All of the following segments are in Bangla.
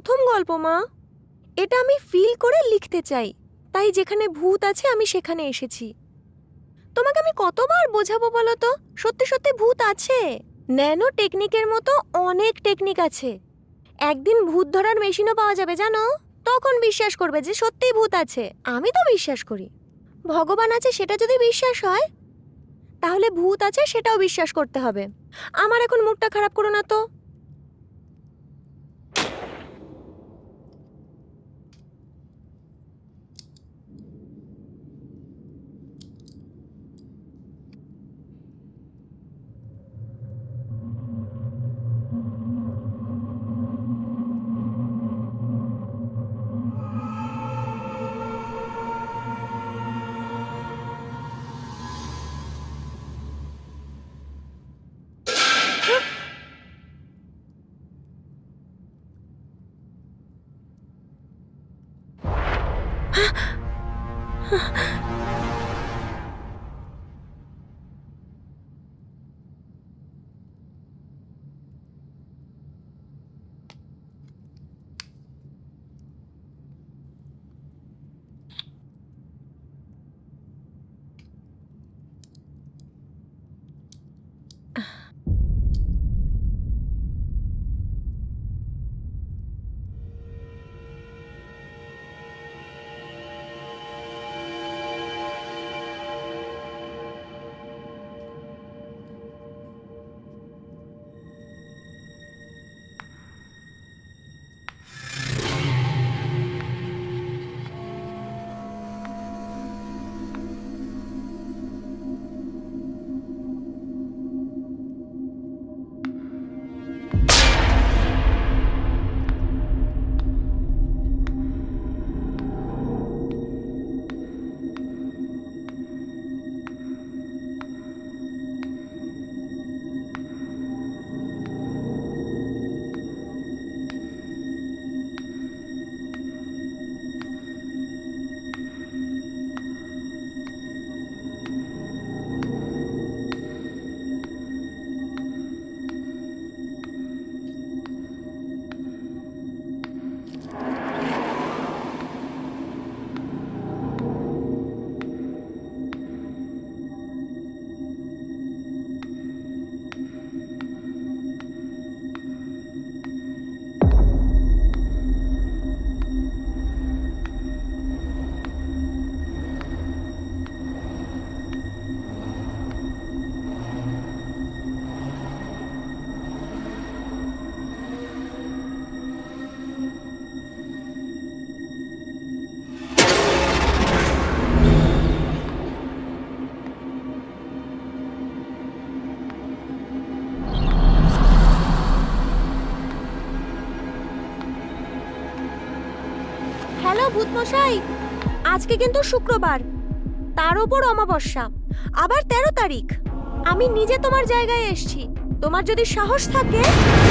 প্রথম গল্প মা। এটা আমি ফিল করে লিখতে চাই, তাই যেখানে ভূত আছে আমি সেখানে এসেছি। তোমাকে আমি কতবার বোঝাবো বলো তো, সত্যি সত্যি ভূত আছে। ন্যানো টেকনিকের মতো অনেক টেকনিক আছে। একদিন ভূত ধরার মেশিনও পাওয়া যাবে জানো, তখন বিশ্বাস করবে যে সত্যিই ভূত আছে। আমি তো বিশ্বাস করি। ভগবান আছে সেটা যদি বিশ্বাস হয়, তাহলে ভূত আছে সেটাও বিশ্বাস করতে হবে। আমার এখন মুডটা খারাপ করো না তো। হ্যালো ভূতমশাই, আজকে কিন্তু শুক্রবার, তার ওপর অমাবস্যা, আবার 13 তারিখ। আমি নিজে তোমার জায়গায় এসেছি। তোমার যদি সাহস থাকে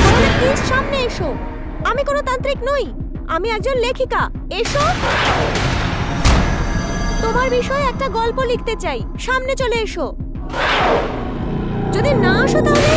তাহলে প্লিজ সামনে এসো। আমি কোনো তান্ত্রিক নই, আমি একজন লেখিকা। এসো, তোমার বিষয়ে একটা গল্প লিখতে চাই। সামনে চলে এসো। যদি না আসো তাহলে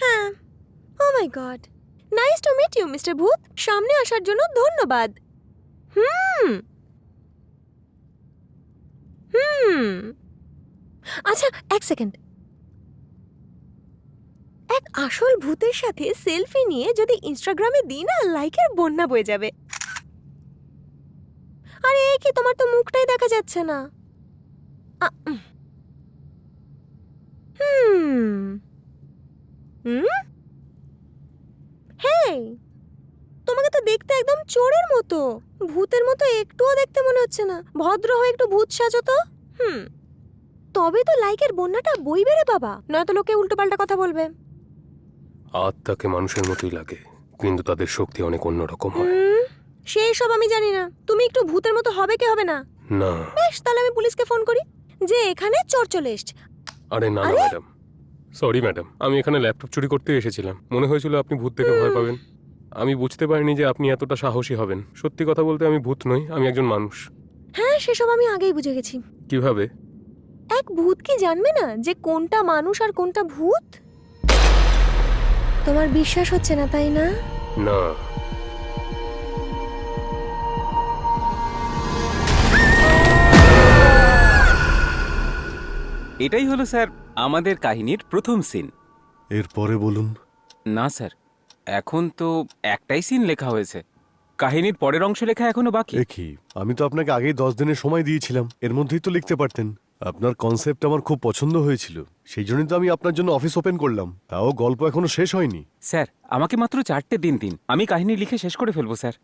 হ্যাঁ, oh my god, nice to meet you mister ভূত। সামনে আসার জন্য ধন্যবাদ। হুম হুম আচ্ছা, এক সেকেন্ড। এক আসল ভূতের সাথে সেলফি নিয়ে যদি ইনস্টাগ্রামে দিই না, লাইকের বন্যা বয়ে যাবে। আরে এই কি, তোমার তো মুখটাই দেখা যাচ্ছে না। হুম হুম হেই, তোমাকে তো দেখতে একদম চোরের মতো, ভূতের মতো একটুও দেখতে মনে হচ্ছে না। ভদ্র হয়ে একটু ভূত সাজো তো। তবে তো লাইকের বন্যাটা বইবে রে বাবা, নয়তো লোকে উল্টোপাল্টা কথা বলবে। আত্মাকে মানুষের মতোই লাগে, কিন্তু তাদের শক্তি অনেক অন্যরকম হয়। সেই সব আমি জানি না। তুমি একটু ভূতের মতো হবে কি হবে না? না। বেশ, তাহলে আমি পুলিশকে ফোন করি যে এখানে চোর চলে এসছে। আরে না না ম্যাডাম, সরি ম্যাডাম, আমি এখানে ল্যাপটপ চুরি করতে এসেছিলাম। মনে হয়েছিল আপনি ভূত থেকে ভয় পাবেন। আমি বুঝতে পারিনি যে আপনি এতটা সাহসী হবেন। সত্যি কথা বলতে আমি ভূত নই, আমি একজন মানুষ। হ্যাঁ, সেসব আমি আগেই বুঝে গেছি। কিভাবে? এক ভূত কি জানবে না যে কোনটা মানুষ আর কোনটা ভূত? তোমার বিশ্বাস হচ্ছে না, তাই না? না। এটাই হলো স্যার আমাদের কাহিনীর প্রথম সিন। এরপরে বলুন। না স্যার, এখন তো একটাই সিন লেখা হয়েছে, কাহিনীর পরের অংশ লেখা এখনো বাকি। কি, আমি তো আপনাকে আগেই 10 দিনের সময় দিয়েছিলাম, এর মধ্যেই তো লিখতে পারতেন। আপনার কনসেপ্ট আমার খুব পছন্দ হয়েছিল, সেই জন্যই তো আমি আপনার জন্য অফিস ওপেন করলাম। তাও গল্প এখনো শেষ হয়নি। স্যার, আমাকে মাত্র 4টে দিন দিন, আমি কাহিনী লিখে শেষ করে ফেলবো স্যার।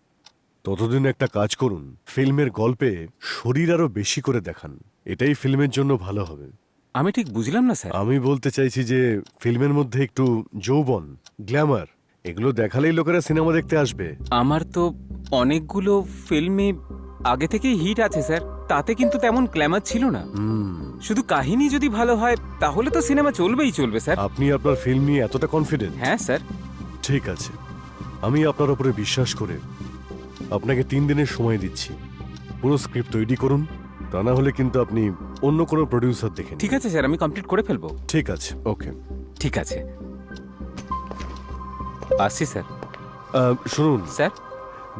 ততদিন একটা কাজ করুন, ফিল্মের গল্পে শরীর আরো বেশি করে দেখান, এটাই ফিল্মের জন্য ভালো হবে। আমি ঠিক বুঝলাম না স্যার। আমি বলতে চাইছি যে ফিল্মের মধ্যে একটু যৌবন, গ্ল্যামার, এগুলো দেখালেই লোকেরা সিনেমা দেখতে আসবে। আমার তো অনেকগুলো ফিল্মে আগে থেকেই হিট আছে স্যার, তাতে কিন্তু তেমন গ্ল্যামার ছিল না। শুধু কাহিনী যদি ভালো হয় তাহলে তো সিনেমা চলবেই চলবে স্যার। আপনি আপনার ফিল্ম নিয়ে এতটা কনফিডেন্ট? হ্যাঁ স্যার। ঠিক আছে, আমি আপনার উপরে বিশ্বাস করে আপনাকে 3 দিনের সময় দিচ্ছি। পুরো স্ক্রিপ্ট তৈরি করুন, তা না হলে কিন্তু আপনি অন্য কোনো প্রডিউসার দেখেন। ঠিক আছে স্যার, আমি কমপ্লিট করে ফেলবো। ঠিক আছে, ওকে। ঠিক আছে, আসছি স্যার। শুনুন স্যার।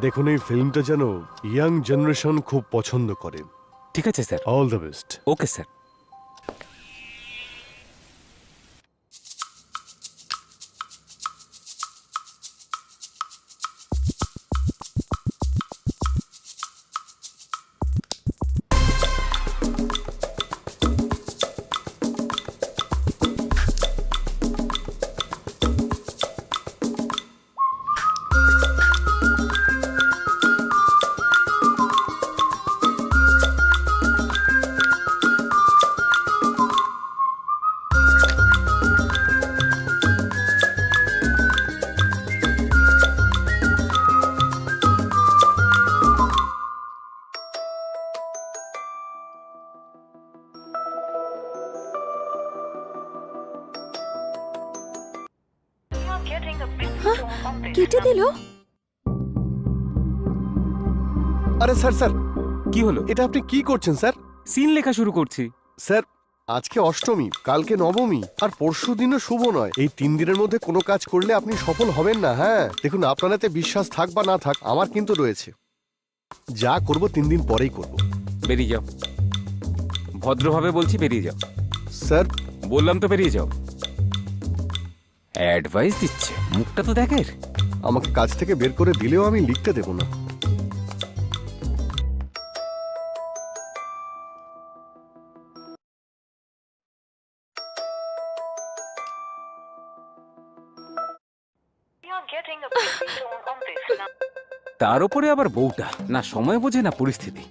দেখুন, এই ফিল্মটা যেন ইয়াং জেনারেশন খুব পছন্দ করে। ঠিক আছে sir. All the best. Okay sir. কেটে দিল। আরে স্যার, স্যার কি হলো? এটা আপনি কি করছেন স্যার? সিন লেখা শুরু করছি। স্যার, আজকে অষ্টমী, কালকে নবমী, আর পরশু দিনও শুভ নয়। এই 3 দিনের মধ্যে কোনো কাজ করলে আপনি সফল হবেন না। হ্যাঁ দেখুন, আপনার হাতে বিশ্বাস থাক বা না থাক, আমার কিন্তু রয়েছে। যা করব 3 দিন পরেই করব। বেরিয়ে যাও, ভদ্রভাবে বলছি, বেরিয়ে যাও। স্যার, বললাম তো বেরিয়ে যাও। অ্যাডভাইস দিচ্ছে, মুখটা তো দেখের। আমাকে কাজ থেকে বের করে দিলেও আমি লিখতে দেব না। তার উপরে আবার বউটা, না সময় বোঝে না পরিস্থিতি।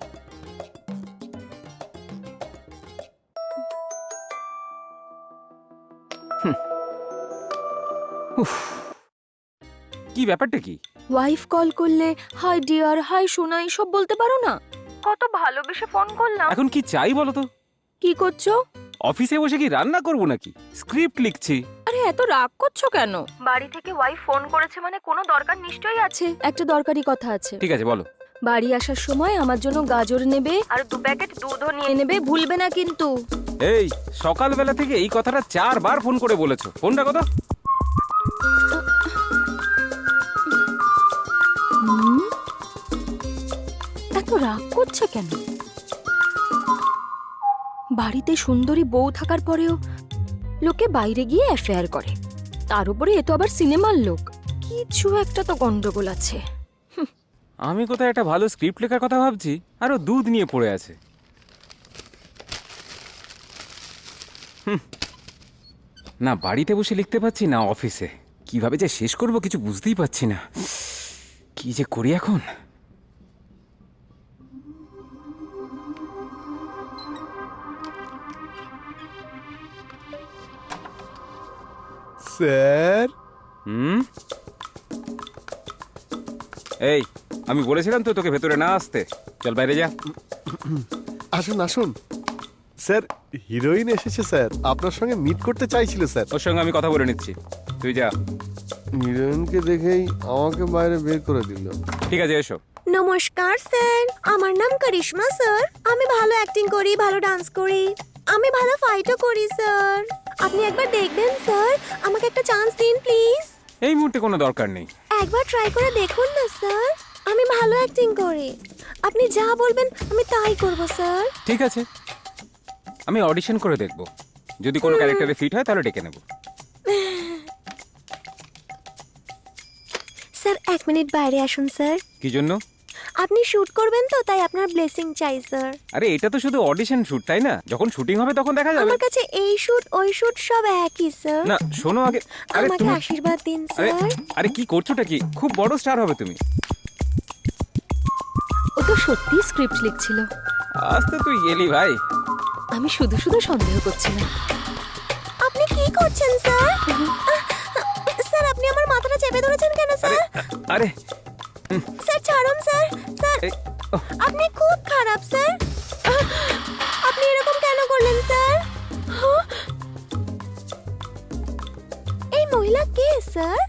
উফ, কি ব্যাপারটা কি? ওয়াইফ কল করলে হাই ডিয়ার, হাই সোনা সব বলতে পারো না? কত ভালোবেসে ফোন করলাম। এখন কি চাই বলো তো? কি করছো? অফিসে বসে কি রান্না করবো নাকি? স্ক্রিপ্ট লিখছি। আরে এত রাগ করছো কেন? বাড়ি থেকে ওয়াইফ ফোন করেছে মানে কোনো দরকার নিশ্চয়ই আছে। একটা দরকারি কথা আছে। ঠিক আছে বলো। বাড়ি আসার সময় আমার জন্য গাজর নেবে আর 2 প্যাকেট দুধও নিয়ে নেবে, ভুলবে না কিন্তু। এই সকালবেলা থেকে এই কথাটা 4 বার ফোন করে বলেছো, ফোনটা কত? এত রাগ করছে কেন? বাড়িতে সুন্দরী বউ থাকার পরেও লোকে বাইরে গিয়ে অ্যাফেয়ার করে, তার উপরে এ তো আবার সিনেমার লোক। কিছু একটা তো গন্ডগোল আছে। আমি কোথায় একটা ভালো স্ক্রিপ্ট লেখার কথা ভাবছি, আরো দুধ নিয়ে পড়ে আছে। না বাড়িতে বসে লিখতে পাচ্ছি না অফিসে, কিভাবে যে শেষ করব কিছু বুঝতেই পারছি না। কি যে করি এখন? স্যার, হুম, এই আমি বলেছিলাম তো তোকে ভেতরে না আসতে, চল বাইরে যা। আসুন আসুন। স্যার, হিরোইন এসেছে স্যার, আপনার সঙ্গে মিট করতে চাইছিল স্যার। ওর সঙ্গে আমি কথা বলে নিচ্ছি, তুই যা। হিরোইনকে দেখেই আমাকে বাইরে বের করে দিল। ঠিক আছে এসো। নমস্কার স্যার, আমার নাম করিশ্মা স্যার। আমি ভালো অ্যাক্টিং করি, ভালো ডান্স করি, আমি ভালো ফাইটও করি স্যার। আপনি একবার দেখবেন স্যার, আমাকে একটা চান্স দিন প্লিজ। এই মুহূর্তে কোনো দরকার নেই। একবার ট্রাই করে দেখুন না স্যার, আমি ভালো অ্যাক্টিং করি। আপনি যা বলবেন আমি তাই করব স্যার। ঠিক আছে, আমি অডিশন করে দেখব, যদি কোনো ক্যারেক্টারে ফিট হয় তাহলে ডেকে নেব। স্যার 1 মিনিট বাইরে আসুন স্যার। কি জন্য? আপনি শুট করবেন তো, তাই আপনার ব্লেসিং চাই স্যার। আরে এটা তো শুধু অডিশন শুট, তাই না? যখন শুটিং হবে তখন দেখা যাবে। আমার কাছে এই শুট ওই শুট সব একই স্যার। না শোনো আগে, আরে আমাকে তুমি, আশীর্বাদ দিন আরে স্যার। আরে কি করছোটা কি? খুব বড় স্টার হবে তুমি। ও তো সত্যি স্ক্রিপ্ট লিখছিল, আস্তে তুই এলি ভাই। আমি শুধু শুধু সন্দেহ করছিলাম। আপনি কি করছেন স্যার? স্যার আপনি আমার মাথাটা চেপে ধরেছেন কেন আরে স্যার? আরে স্যার ছাড়ুন স্যার। স্যার এই, ওহ, আপনি খুব খারাপ স্যার। আপনি এরকম কেন করলেন স্যার? এই মহিলা কে স্যার?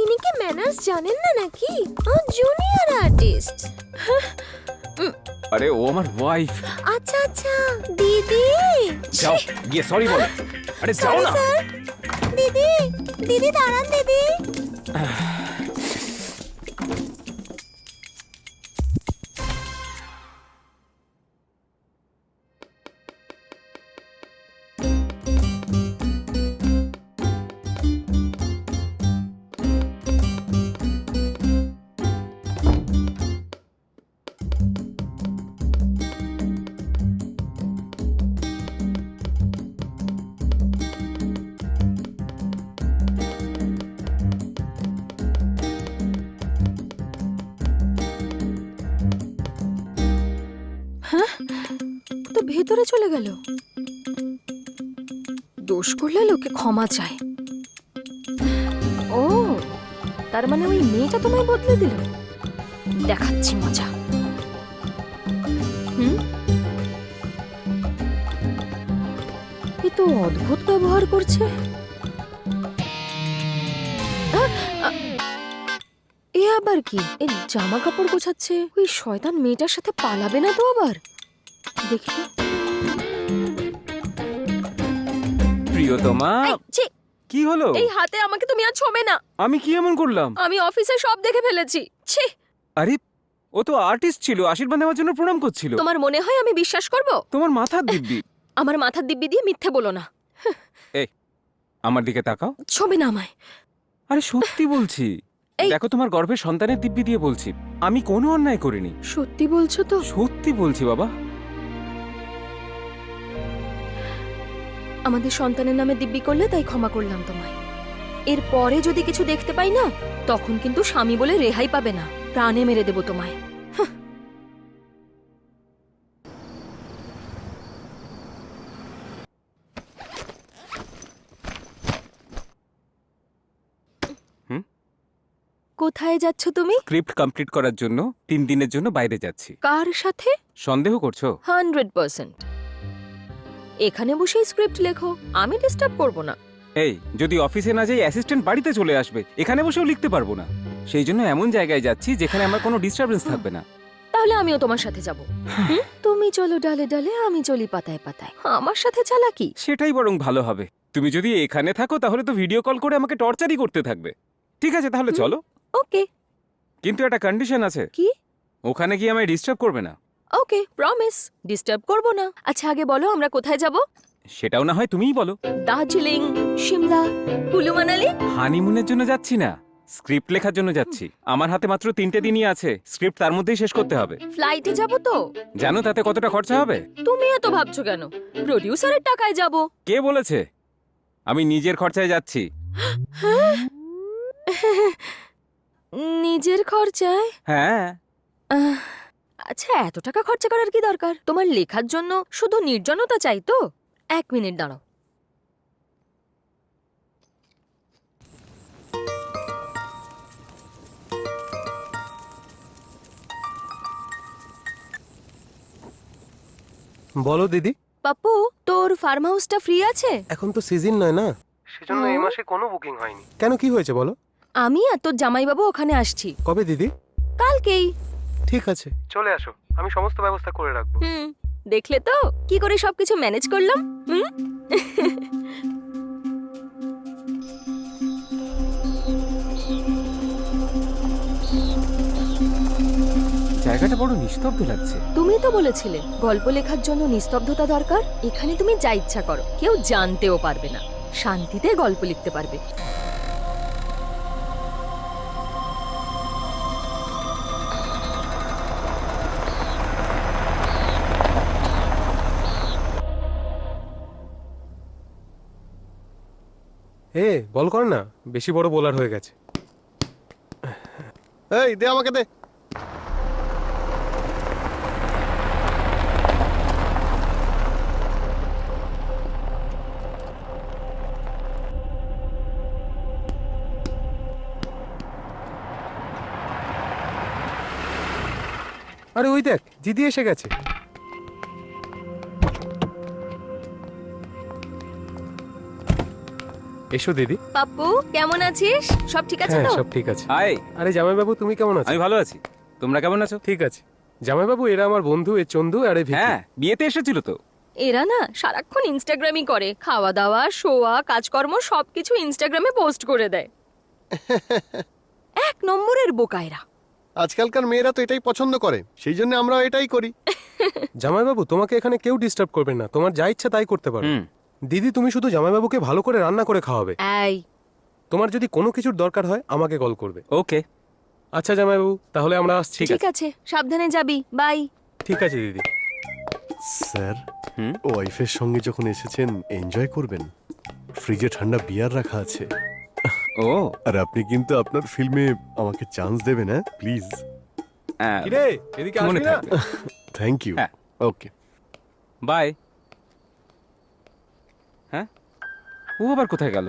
ইনি কি ম্যানার্স জানেন না নাকি? Junior artist. আরে ও আমার ওয়াইফ। আচ্ছা আচ্ছা, দিদি। যাও গিয়ে সরি বলো। আরে যাও সরি না। স্যার। দিদি, দিদি দাঁড়ান দিদি। তো ভেতরে চলে গেল। দোষ করলে লোকে ক্ষমা চায়। ও, তার মানে ওই মেয়েটা তোমায় বদলে দিল। দেখাচ্ছি মজা। এ তো অদ্ভুত ব্যবহার করছে। এ আবার কি? এই জামা কাপড় গোছাচ্ছে। ওই শয়তান মেয়েটার সাথে পালাবে না তো আবার? দেখি তো। প্রিয়তমা, কি হলো? এই হাতে আমাকে তুমি আর ছোবে না। আমি কি এমন করলাম? আমি অফিসে সব দেখে ফেলেছি। ছি, আরে ও তো আর্টিস্ট ছিল, আশীর্বাদ নেওয়ার জন্য প্রণাম করছিল। তোমার মনে হয় আমি বিশ্বাস করব? তোমার মাথার দিব্যি। আমার মাথার দিব্যি দিয়ে মিথ্যে বলো না। এই আমার দিকে তাকাও। ছবি না আমায়। আরে সত্যি বলছি, এই- দেখো তোমার গর্ভে সন্তানের দিব্যি দিয়ে বলছি, আমি কোনো অন্যায় করিনি। সত্যি বলছো তো? সত্যি বলছি বাবা। আমাদের সন্তানের নামে দিব্যি করলে তাই ক্ষমা করলাম তোমায়। এর পরে যদি কিছু দেখতে পাই না, তখন কিন্তু স্বামী বলে রেহাই পাবে না, প্রাণে মেরে দেব তোমায়। হুম? কোথায় যাচ্ছ তুমি? স্ক্রিপ্ট কমপ্লিট করার জন্য 3 দিনের জন্য বাইরে যাচ্ছি। কার সাথে? সন্দেহ করছো? 100%। এখানে বসে স্ক্রিপ্ট লেখো, আমি ডিস্টার্ব করব না। এই যদি অফিসে না যাই অ্যাসিস্ট্যান্ট বাড়িতে চলে আসবে, এখানে বসেও লিখতে পারবো না। সেই জন্য এমন জায়গায় যাচ্ছি যেখানে আমার কোনো ডিস্টারবেন্স থাকবে না। তাহলে আমিও তোমার সাথে যাব। তুমি চলো ডালে ডালে, আমি চলি পাতায় পাতায়। আমার সাথে চালাকি? সেটাই বরং ভালো হবে। তুমি যদি এখানে থাকো তাহলে তো ভিডিও কল করে আমাকে টর্চারই করতে থাকবে। ঠিক আছে তাহলে চলো, ওকে। কিন্তু একটা কন্ডিশন আছে। কি? ওখানে গিয়ে আমায় ডিস্টার্ব করবে না। ওকে, প্রমিস, ডিস্টার্ব করব না। আচ্ছা আগে বলো আমরা কোথায় যাব? সেটাও না হয় তুমিই বলো। দার্জিলিং, সিমলা, কুলু মানালি? হানিমুনের জন্য যাচ্ছি না, স্ক্রিপ্ট লেখার জন্য যাচ্ছি। আমার হাতে মাত্র 3টে দিনই আছে, স্ক্রিপ্ট তার মধ্যেই শেষ করতে হবে। ফ্লাইটে যাব তো? জানো তাতে কতটা খরচা হবে? তুমি এত ভাবছো কেন? প্রডিউসারের টাকায় যাব। কে বলেছে? আমি নিজের খরচায় যাচ্ছি। নিজের খরচায়? হ্যাঁ। আহ, আচ্ছা এত টাকা খরচা করার কি দরকার? তোমার লেখার জন্য শুধু নির্জনতা চাই তো? 1 মিনিট দাঁড়াও। বলো দিদি। পাপ্পু, তোর ফার্ম হাউসটা ফ্রি আছে? এখন তো সিজন নয় না, সেজন্য এই মাসে কোনো বুকিং হয়নি। কেন, কি হয়েছে বলো? আমি আর তোর জামাইবাবু ওখানে আসছি কবে দিদি? কালকেই। ঠিক আছে, চলে আসো, আমি সমস্ত ব্যবস্থা করে রাখবো। দেখলে তো কি করে সবকিছু ম্যানেজ করলাম। জায়গাটা বড় নিস্তব্ধ লাগছে। তুমি তো বলেছিলে গল্প লেখার জন্য নিস্তব্ধতা দরকার। এখানে তুমি যা ইচ্ছা করো, কেউ জানতেও পারবে না, শান্তিতে গল্প লিখতে পারবে। বল কর না, বেশি বড় বোলার হয়ে গেছে। এই দে আমাকে দে। আরে ওই দেখ, দিদি এসে গেছে। এসো দিদি। পাপ্পু কেমন আছিস? সব ঠিক আছে হ্যাঁ তো? সব ঠিক আছে। হাই, আরে জামাইবাবু তুমি কেমন আছো? আমি ভালো আছি। তোমরা কেমন আছো? ঠিক আছে জামাইবাবু, এরা আমার বন্ধু, এ চন্দু আর এ ভিকি। হ্যাঁ, বিয়েতে এসেছিল তো। এরা না সারাক্ষণ ইনস্টাগ্রামই করে, খাওয়া দাওয়া, শোয়া, কাজকর্ম সবকিছু ইনস্টাগ্রামে পোস্ট করে দেয়। 1 নম্বরের বোকা এরা। আজকালকার মেয়েরা তো এটাই পছন্দ করে, সেই জন্য আমরাও এটাই করি। জামাইবাবু তোমাকে এখানে কেউ ডিস্টার্ব করবে না, তোমার যা ইচ্ছা তাই করতে পারো। হুম। দিদি তুমি শুধু জামাইবাবুকে ভালো করে রান্না করে খাওয়াবে। এই তোমার যদি কোনো কিছুর দরকার হয় আমাকে কল করবে। ওকে। আচ্ছা জামাইবাবু, তাহলে আমরা আসছি। ঠিক আছে, সাবধানে যাবি। বাই। ঠিক আছে দিদি। স্যার, হুম? ওয়াইফের সঙ্গে যখন এসেছেন এনজয় করবেন। ফ্রিজে ঠান্ডা বিয়ার রাখা আছে। ও আর আপনি কিন্তু আপনার ফিল্মে আমাকে চান্স দেবেন, হ্যাঁ প্লিজ। কিরে এদিকে মনে আসবি না? থাকবে। Thank you. হ্যাঁ। ওকে। বাই। হ্যাঁ, ও আবার কোথায় গেল?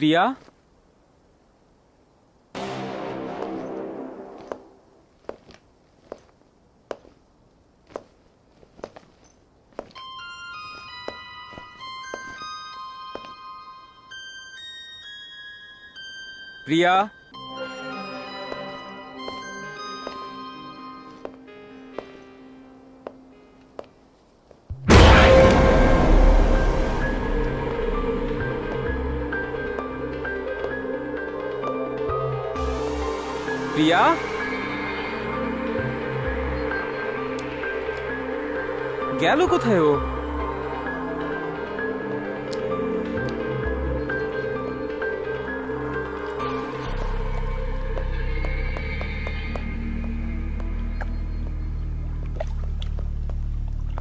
প্রিয়া, প্রিয়া, প্রিয়া, গেল কোথায় ও?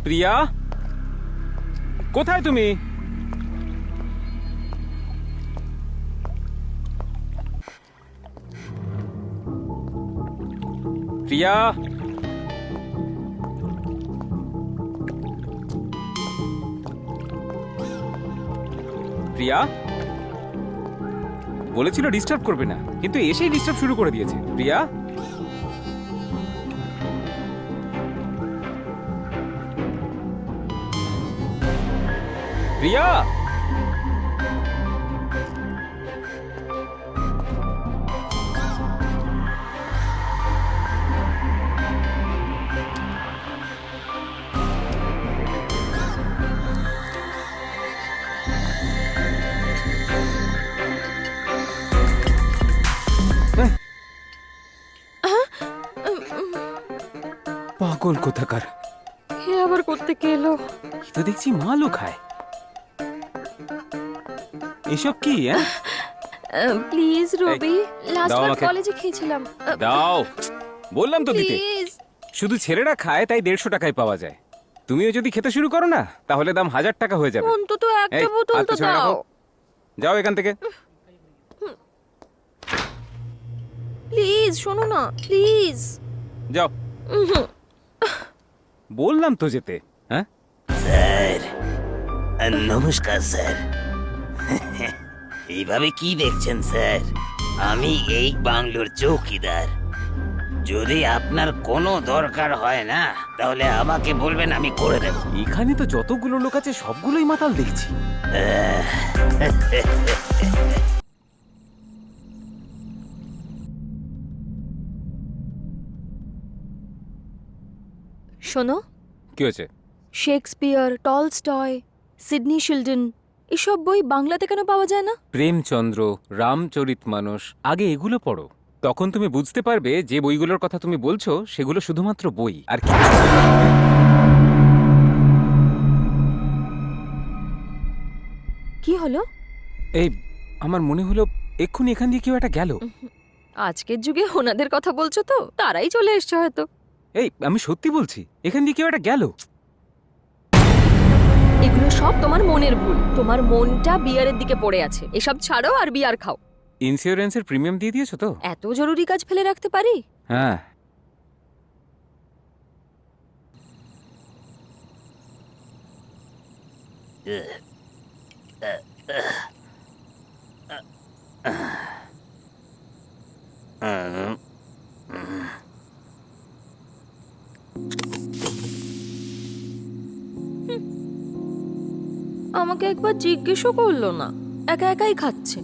প্রিয়া, কোথায় তুমি? প্রিয়া, প্রিয়া বলেছিল ডিস্টার্ব করবে না, কিন্তু এসেই ডিস্টার্ব শুরু করে দিয়েছে। প্রিয়া, প্রিয়া, পাগল কোথাকার। হে আবার করতে কে এলো? এ তো দেখছি মালও খায়। এসব কি? প্লিজ রবি, লাস্ট দাও বার আমাকে। কলেজে খেয়েছিলাম। দাও, বললাম তো দিতে। প্লিজ। শুধু ছেলেরা খায় তাই 150 টাকায় পাওয়া যায়। তুমিও যদি খেতে শুরু করো না, তাহলে দাম 1000 টাকা হয়ে যাবে। অন্তত এই, একটা বোতল হাত তো পিছনে দাও। রাখো। যাও এখান থেকে। প্লিজ শোনো না, প্লিজ। যাও। বললাম তো যেতে। হ্যাঁ, স্যার নমস্কার স্যার। এইভাবে কি দেখছেন স্যার? আমি এই বাংলোর চৌকিদার। যদি আপনার কোনো দরকার হয় না, তাহলে আমাকে বলবেন, আমি করে দেব। এখানে তো যতগুলো লোক আছে সবগুলোই মাতাল দেখছি। শোনো, কি হয়েছে? শেক্সপিয়ার, টলস্টয়, সিডনি শিলডন এসব বই বাংলাতে কেন পাওয়া যায় না? প্রেমচন্দ্র, রামচরিতমানস, আগে এগুলো পড়ো। তখন তুমি বুঝতে পারবে যে বইগুলোর কথা তুমি বলছো সেগুলো শুধুমাত্র বই আর কি। কি হলো? এই, আমার মনে হলো এক্ষুনি এখান দিয়ে কেউ একটা গেল। আজকের যুগে ওনাদের কথা বলছো তো, তারাই চলে এসছে হয়তো। এই, আমি সত্যি বলছি, এখান দিয়ে কেউ একটা গেল। এগুলো সব তোমার মনের ভুল। তোমার মনটা বিয়ারের দিকে পড়ে আছে। এসব ছাড়ো আর বিয়ার খাও। ইন্স্যুরেন্সের প্রিমিয়াম দিয়ে দিয়েছো তো? এত জরুরি কাজ ফেলে রাখতে পারি? হ্যাঁ। আমাকে একবার জিজ্ঞেসও করলো না, একা একাই খাচ্ছে।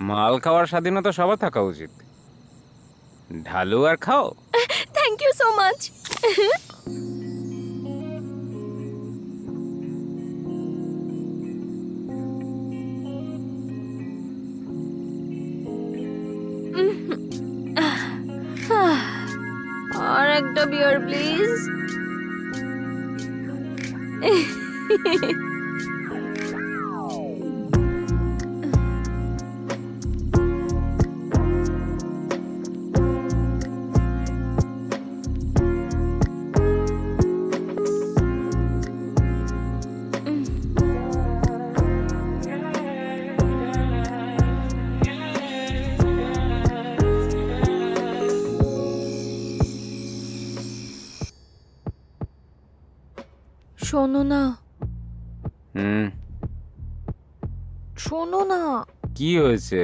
মাল খাওয়ার স্বাধীনতা সবার থাকা উচিত। ঢালো আর খাও। Thank you so much. আর একটা বিয়ার প্লিজ। শোনো না, হুম, শোনো না। কি হয়েছে?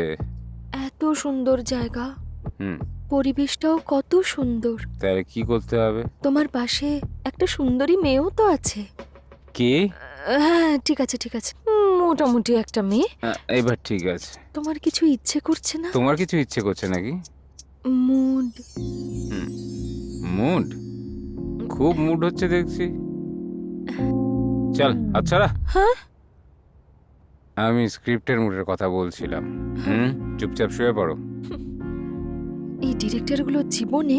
এত সুন্দর জায়গা, হুম, পরিবেশটাও কত সুন্দর। তাহলে কি করতে হবে? তোমার পাশে একটা সুন্দরী মেয়েও তো আছে। কে? হ্যাঁ, ঠিক আছে ঠিক আছে, মোটামুটি একটা মেয়ে। এবার ঠিক আছে। তোমার কিছু ইচ্ছে করছে না? তোমার কিছু ইচ্ছে করছে নাকি? মুড। মুড? খুব মুড হচ্ছে দেখছি। চল, আচ্ছা। হ্যাঁ? আমি স্ক্রিপ্টের মুডের কথা বলছিলাম। চুপচাপ শুয়ে পড়ো। এই ডিরেক্টরগুলো জীবনে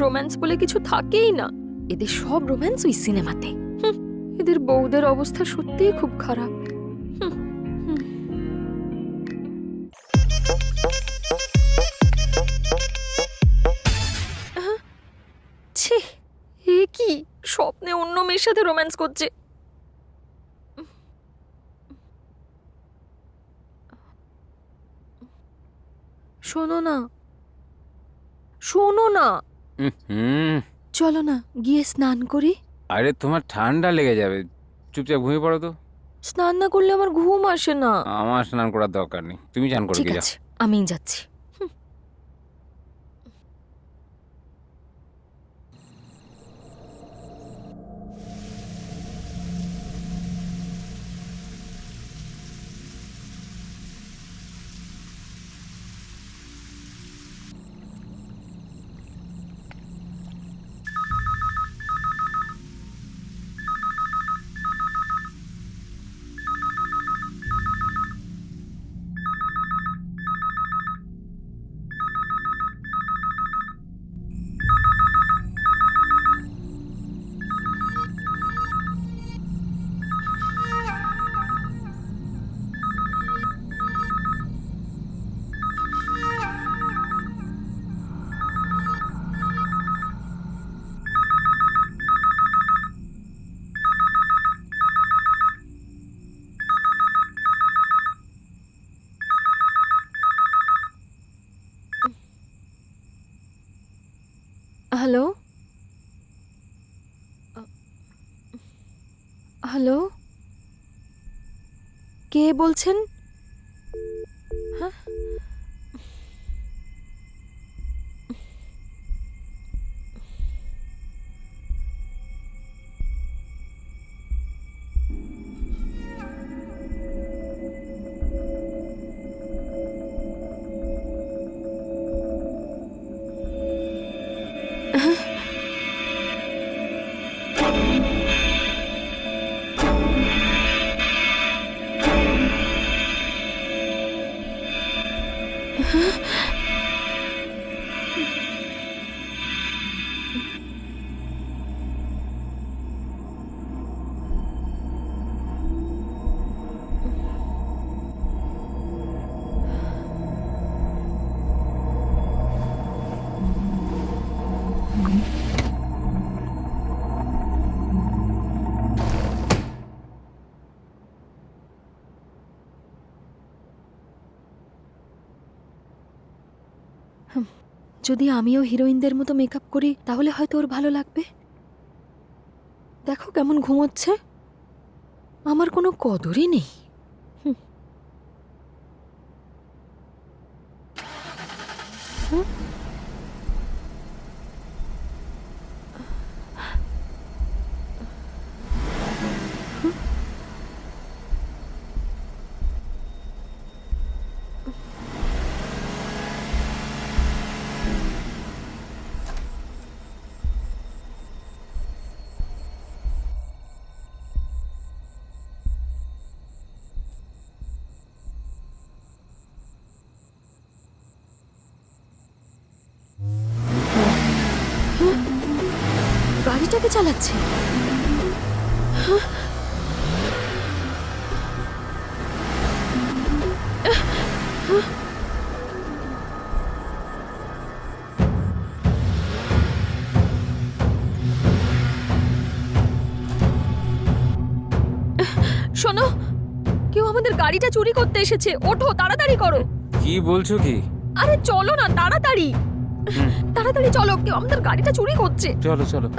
রোম্যান্স বলে কিছু থাকেই না। এদের সব রোম্যান্স ওই সিনেমাতে। এদের বউদের অবস্থা সত্যিই খুব খারাপ। স্বপ্নে অন্য মেয়ের সাথে রোম্যান্স করছে। শোনো না, শোনো না, হুম। চলো না গিয়ে স্নান করি। আরে তোমার ঠান্ডা লেগে যাবে, চুপচাপ ঘুমিয়ে পড়ো তো। স্নান না করলে আমার ঘুম আসে না। আমার স্নান করার দরকার নেই, তুমি চান করে ঠিক কি যাও। আছে, আমিই যাচ্ছি। হ্যালো, হ্যালো, কে বলছেন? হ্যাঁ, যদি আমিও হিরোইনদের মতো মেকআপ করি তাহলে হয়তো ওর ভালো লাগবে। দেখো কেমন ঘুমোচ্ছে, আমার কোনো কদরই নেই। হুম। হুম? গাড়িটাকে চালাচ্ছে। শোনো, কেউ আমাদের গাড়িটা চুরি করতে এসেছে, ওঠো তাড়াতাড়ি করো। কি বলছো কি? আরে চলো না তাড়াতাড়ি, তাড়াতাড়ি চলো, কেউ আমাদের গাড়িটা চুরি করছে। চলো চলো।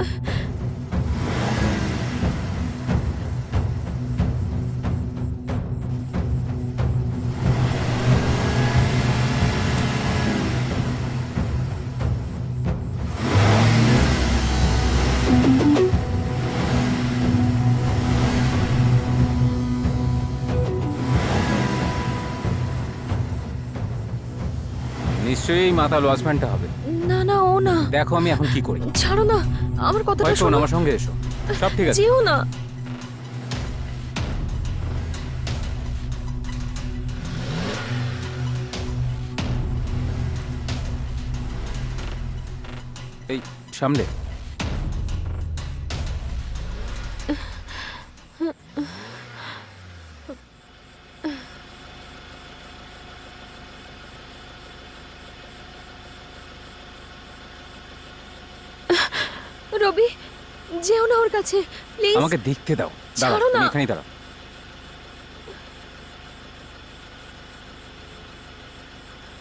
নিশ্চয়ই এই মাতাল ওয়াচম্যানটা হবে। না না, ও না। দেখো আমি এখন কি করি। ছাড়ো না, আমার কথাটা হয়তো শোনো। আমার সঙ্গে এসো, সব ঠিক আছে। যেও না। এই সামলে। রবি, যেও না ওর কাছে প্লিজ। আমাকে দেখতে দাও। দাঁড়াও, ছাড়ো না। তুমি এখানেই দাঁড়াও।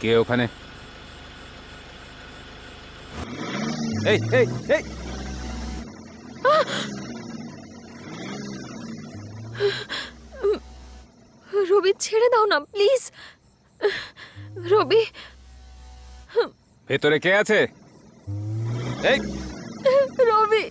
কে ওখানে? এই এই এই, রবি ছেড়ে দাও না প্লিজ। রবি, ভেতরে কে আছে? এই, রবি।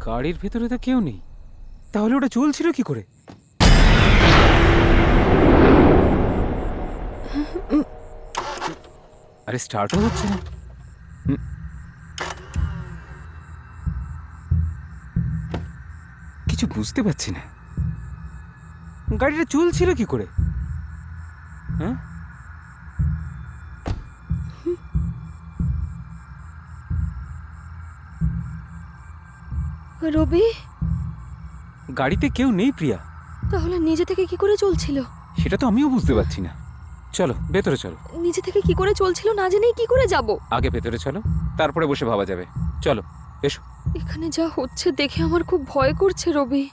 গাড়ির ভেতরে তো কেউ নেই, তাহলে ওটা চলছিল কি করে? আরে স্টার্টও হচ্ছে না। কিছু বুঝতে পারছি না, গাড়িটা চলছিল কি করে? হ্যাঁ, রবি, গাড়িতে কেউ নেই প্রিয়া। তাহলে নিজে থেকে কি করে চলছিল? সেটা তো আমিও বুঝতে পারছি না। চলো ভেতরে চলো। নিজে থেকে কি করে চলছিল না জেনেই কি করে যাব? আগে ভেতরে চলো, তারপরে বসে ভাবা যাবে। চলো এসো। এখানে যা হচ্ছে দেখে আমার খুব ভয় করছে রবি।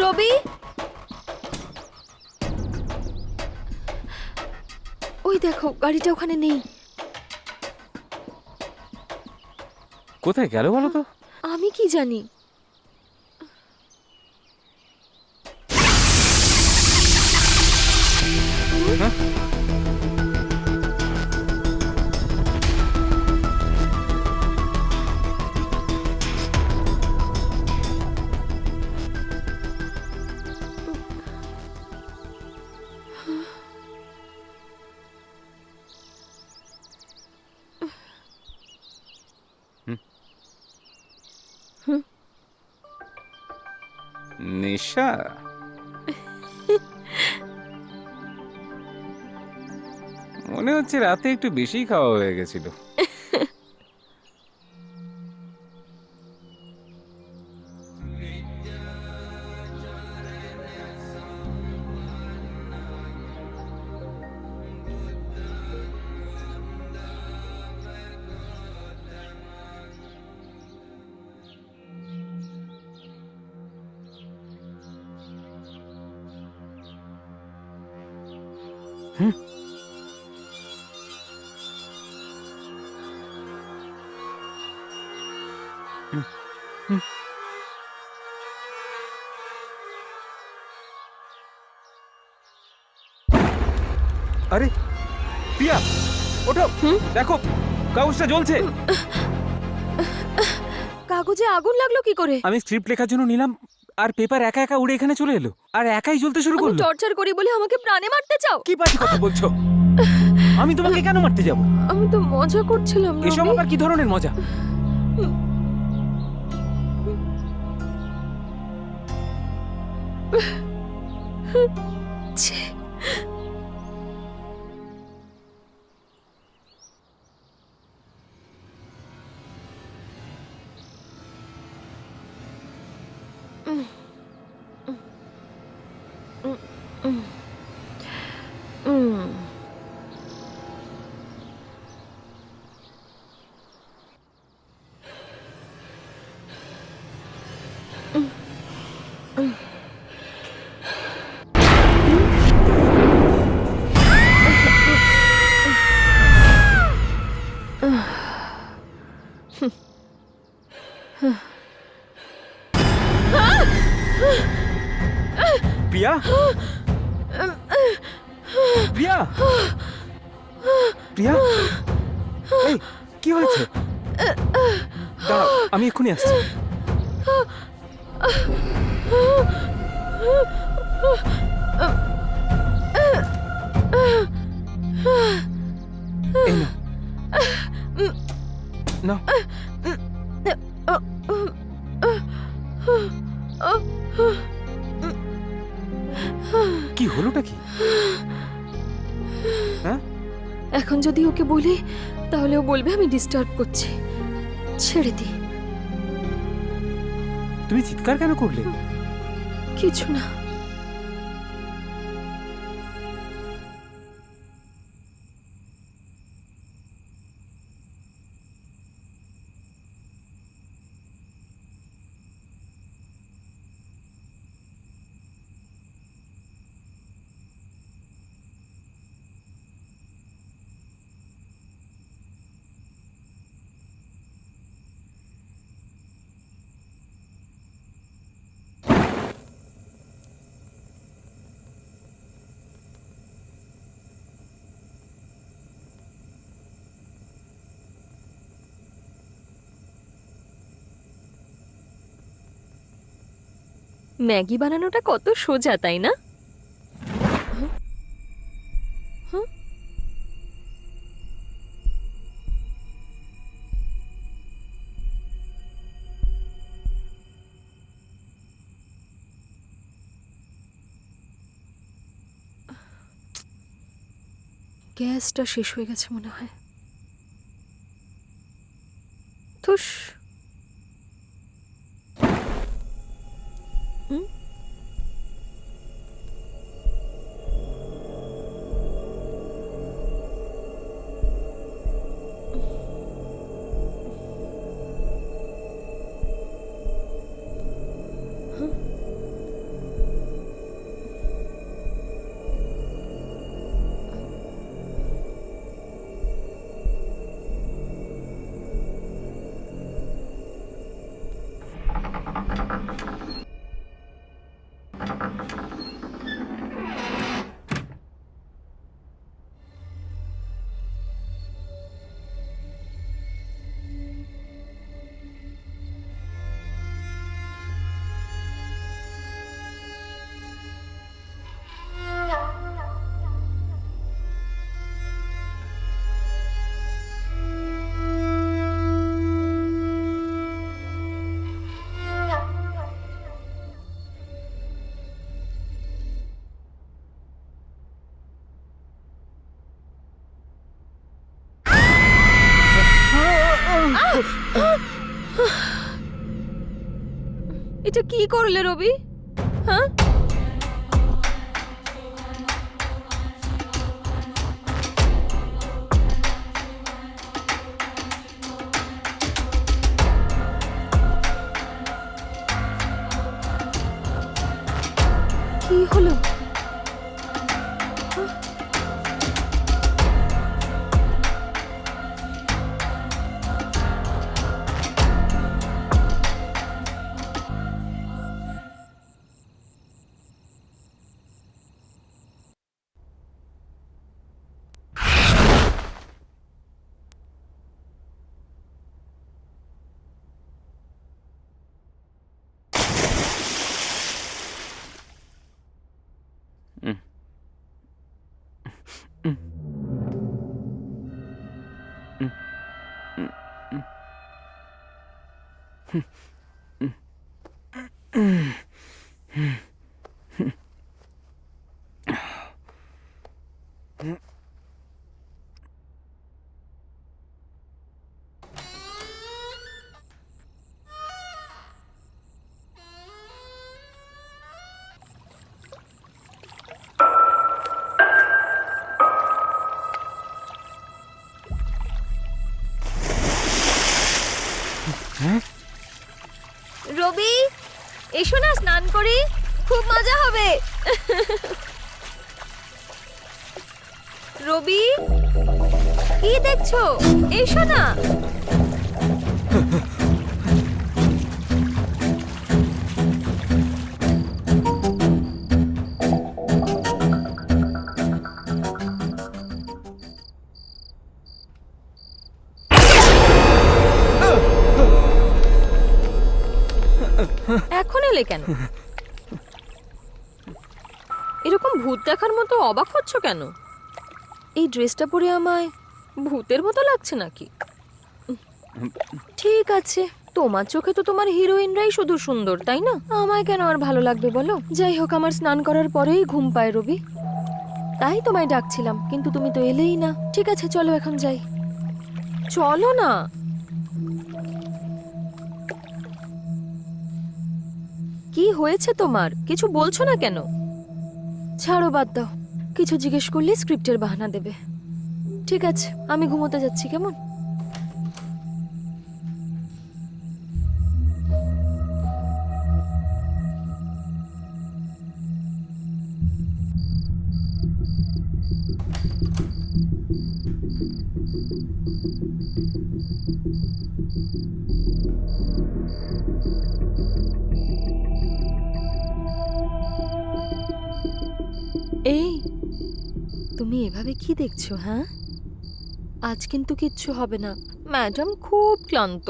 রবি, ওই দেখো গাড়িটা ওখানে নেই। কোথায় গেল বলো তো? আমি কি জানি। হ্যাঁ? নেশা? মনে হচ্ছে রাতে একটু বেশি খাওয়া হয়ে গেছিল। আরে প্রিয়া, ওঠো, দেখো কাগজটা জ্বলছে। কাগজে আগুন লাগলো কি করে? আমি স্ক্রিপ্ট লেখার জন্য নিলাম, আর পেপার একা একা উড়ে এখানে চলে এলো, আর একাই জ্বলতে শুরু আমি করলো। টর্চার করি বলে আমাকে প্রাণে মারতে চাও? কি বাজে কথা বলছো? আমি তোমাকে কেন মারতে যাব? আমি তো মজা করছিলাম এসব রবি। আবার কি ধরনের মজা? ছি। প্রিয়া প্রিয়া প্রিয়া এই কি হয়েছে দাঁড়াও আমি এক্ষুনি আসছি এই নাও কি হলোটা কি হ্যাঁ এখন যদি ওকে বলি তাহলে ও বলবে আমি ডিস্টার্ব করছি। ছেড়ে দি। তুমি চিৎকার কেন করলে কিছু না। ম্যাগি বানানোটা কত সোজা, তাই না? গ্যাসটা শেষ হয়ে গেছে মনে হয়। থুস। এটা কি করলে রবি? হ্যাঁ, কি হলো? রবি, এসো না স্নান করি, খুব মজা হবে। রবি, কি দেখছো? এসো না। গেলে কেন? এরকম ভূত দেখার মতো অবাক হচ্ছ কেন? এই ড্রেসটা পরে আমায় ভূতের মতো লাগছে নাকি? ঠিক আছে, তোমার চোখে তো তোমার হিরোইনরাই শুধু সুন্দর, তাই না? আমায় কেন আর ভালো লাগবে বলো? যাই হোক, আমার স্নান করার পরেই ঘুম পায় রবি, তাই তোমায় ডাকছিলাম, কিন্তু তুমি তো এলেই না। ঠিক আছে, চলো এখন যাই। চলো না। কি হয়েছে তোমার? কিছু বলছো না কেন? ছাড়ো, বাদ দাও। কিছু জিজ্ঞেস করলে স্ক্রিপ্টের বাহানা দেবে। ঠিক আছে, আমি ঘুমোতে যাচ্ছি, কেমন? এই, তুমি এভাবে কি দেখছো? হ্যাঁ, আজ কিন্তু কিচ্ছু হবে না। ম্যাডাম খুব ক্লান্ত।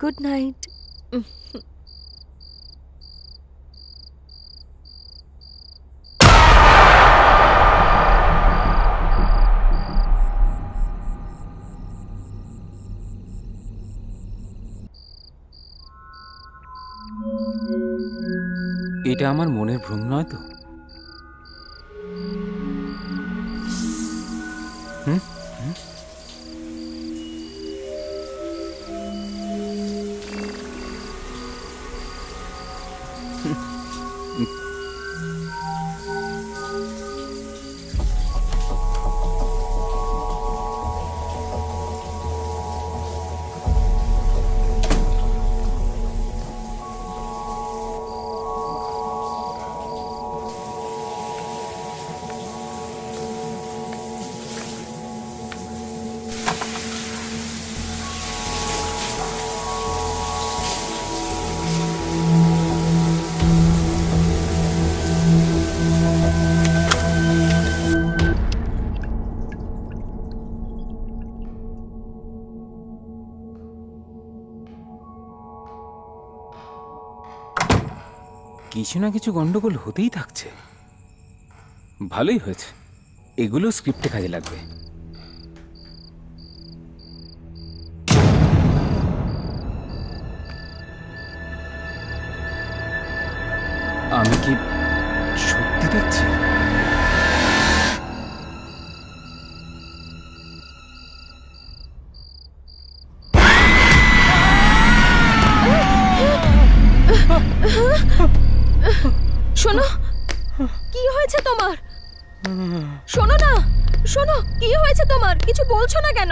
Good night. এটা আমার মনের ভ্রম নয় তো? হুম? কিছু না কিছু গন্ডগোল হতেই থাকছে। ভালোই হয়েছে, এগুলো স্ক্রিপ্টে কাজে লাগবে। আমি কি সত্যি দেখছি? শোনো, কি হয়েছে তোমার? শোনো না, শোনো, কি হয়েছে তোমার? কিছু বলছো না কেন?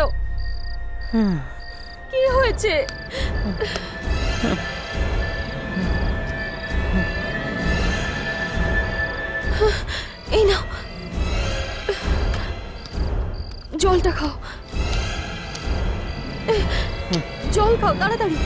কি হয়েছে? এই নাও, জলটা খাও। জল খাও তাড়াতাড়ি।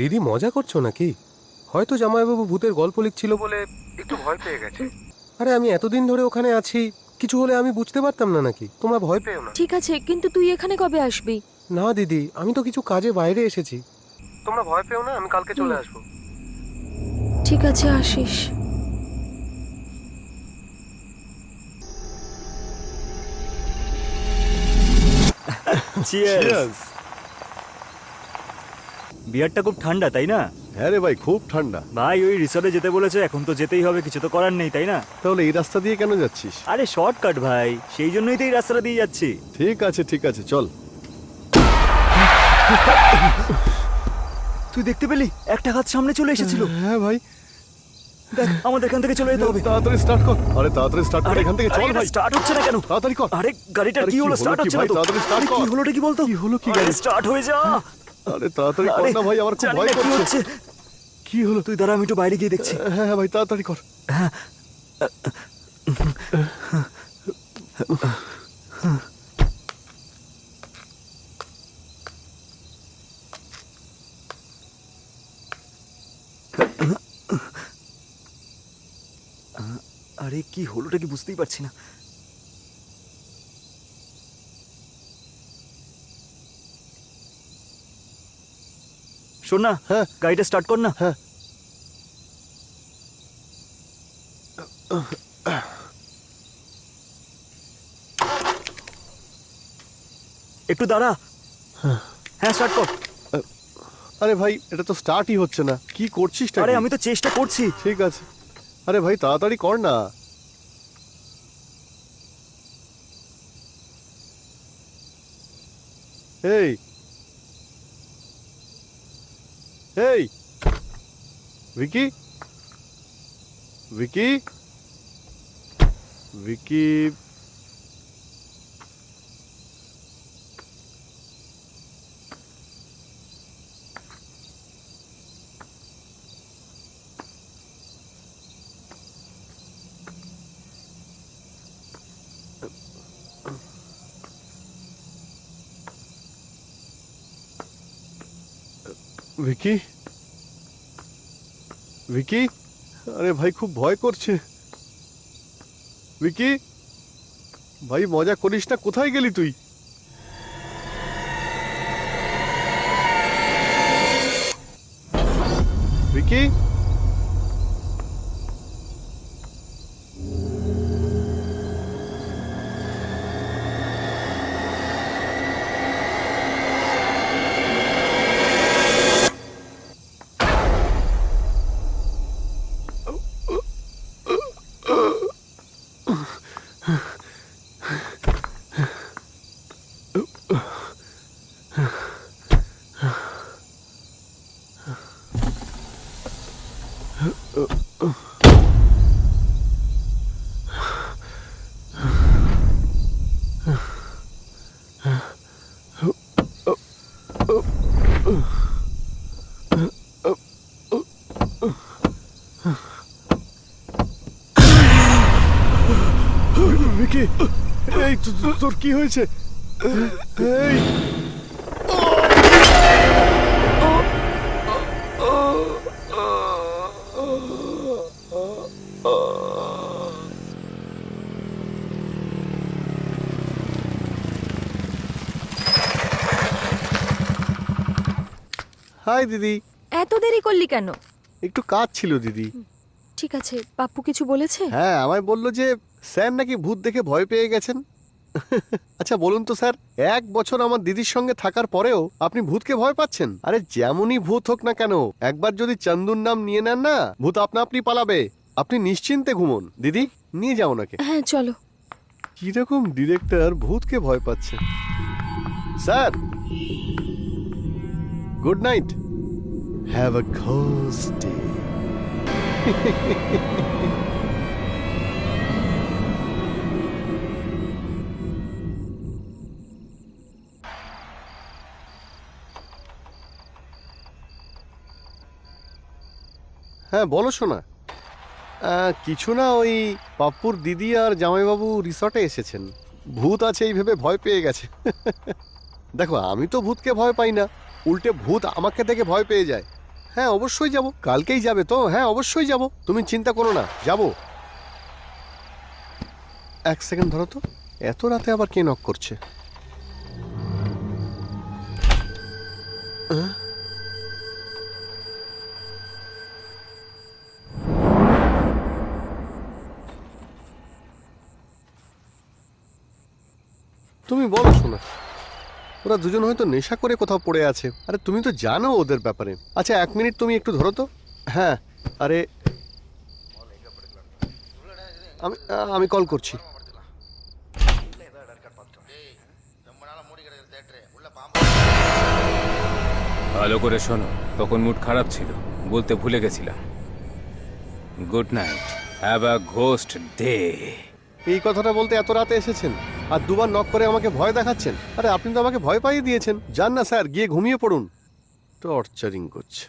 দিদি মজা করছো নাকি? হয়তো জামাইবাবু ভূতের গল্প লিখছিল বলে একটু ভয় পেয়ে গেছে। আরে আমি এতদিন ধরে ওখানে আছি, কিছু হলে আমি বুঝতে পারতাম না নাকি? তোমরা ভয় পেও না। ঠিক আছে, কিন্তু তুই এখানে কবে আসবি? না দিদি, আমি তো কিছু কাজে বাইরে এসেছি। তোমরা ভয় পেও না, আমি কালকে চলে আসবো। ঠিক আছে, আসিস। চিয়ার্স। বিয়ারটা খুব ঠান্ডা, তাই না? হ্যাঁ রে ভাই, খুব ঠান্ডা। ভাই ওই রিসর্টে যেতে বলেছে, এখন তো যেতেই হবে, কিছু তো করার নেই, তাই না? তাহলে এই রাস্তা দিয়ে কেন যাচ্ছিস? আরে শর্টকাট ভাই, সেই জন্যই তো এই রাস্তাটা দিয়ে যাচ্ছি। ঠিক আছে ঠিক আছে, চল। তুই দেখতে পেলি একটা হাত সামনে চলে এসেছিল। হ্যাঁ ভাই, দেখ আমাদের এখান থেকে চলে যেতে হবে। তাড়াতাড়ি স্টার্ট কর। আরে তাড়াতাড়ি স্টার্ট কর, এখান থেকে চল ভাই। স্টার্ট হচ্ছে না কেন? তাড়াতাড়ি কর। আরে গাড়িটার আরে কি হলো? স্টার্ট হচ্ছে না ভাই, তো। তাড়াতাড়ি স্টার্ট আরে কর। কি হলোটা কি বলতো? কি হলো কি আরে গাড়ি? স্টার্ট হয়ে যা। আরে তাড়াতাড়ি কর আরে, না ভাই, আমার খুব জানি ভয় না কি করছে। হচ্ছে। কি হলো? তুই দাঁড়া, আমি একটু বাইরে গিয়ে দেখছি। হ্যাঁ হ্যাঁ ভাই, তাড়াতাড়ি কর। আরে কি হলোটা কি বুঝতেই পারছি না। শোন না, হ্যাঁ। গাড়িটা স্টার্ট কর না। হ্যাঁ। একটু দাঁড়া। হ্যাঁ স্টার্ট কর। আরে ভাই, এটা তো স্টার্টই হচ্ছে না। কি করছিস? আরে আমি তো চেষ্টা করছি। ঠিক আছে। আরে ভাই তাড়াতাড়ি কর না। এই এই ভিকি, ভিকি, ভিকি, ভিকি, ভিকি, আরে ভাই খুব ভয় করছে। ভিকি ভাই, মজা করিস না, কোথায় গেলি তুই? ভিকি, ভিকি, এই তোর কি হয়েছে? এই হাই দিদি। এত দেরি করলি কেন? একটু কাজ ছিল দিদি। ঠিক আছে, পাপ্পু কিছু বলেছে? হ্যাঁ, আমায় বললো যে স্যার নাকি ভূত দেখে ভয় পেয়ে গেছেন। আচ্ছা বলুন তো স্যার, 1 বছর আমার দিদির সঙ্গে থাকার পরেও আপনি ভূতকে ভয় পাচ্ছেন? আরে যেমনই ভূত হোক না কেন, একবার যদি চন্দুর নাম নিয়ে নেন না, ভূত আপনা আপনি পালাবে। আপনি নিশ্চিন্তে ঘুমোন। দিদি নিয়ে যাও ওনাকে। হ্যাঁ চলো। কিরকম ডিরেক্টর ভূতকে ভয় পাচ্ছে। Sir, good night, have a ghost day. হ্যাঁ বলো শোনা। কিছু না, ওই পাপ্পুর দিদি আর জামাইবাবু রিসর্টে এসেছেন। ভূত আছে এই ভেবে ভয় পেয়ে গেছে। দেখো, আমি তো ভূতকে ভয় পাই না, উল্টে ভূত আমাকে দেখে ভয় পেয়ে যায়। হ্যাঁ অবশ্যই যাব। কালকেই যাবে তো? হ্যাঁ অবশ্যই যাব, তুমি চিন্তা করো না, যাব। 1 সেকেন্ড ধরো তো, এত রাতে আবার কে নক করছে? তুমি বলো শোনা। ওরা দুজন হয়তো নেশা করে কোথাও পড়ে আছে। আরে তুমি তো জানো ওদের ব্যাপারে। আচ্ছা 1 মিনিট তুমি একটু ধরো তো। হ্যাঁ, আরে আমি আমি কল করছি। ভালো করে শোনো, তখন মুড খারাপ ছিল, বলতে ভুলে গেছিলাম। Good night, have a ghost day. এই কথাটা বলতে এত রাতে এসেছেন আর দুবার নক করে আমাকে ভয় দেখাচ্ছেন? আরে আপনি তো আমাকে ভয় পাইয়ে দিয়েছেন। যান না স্যার, গিয়ে ঘুমিয়ে পড়ুন। টর্চারিং করছে।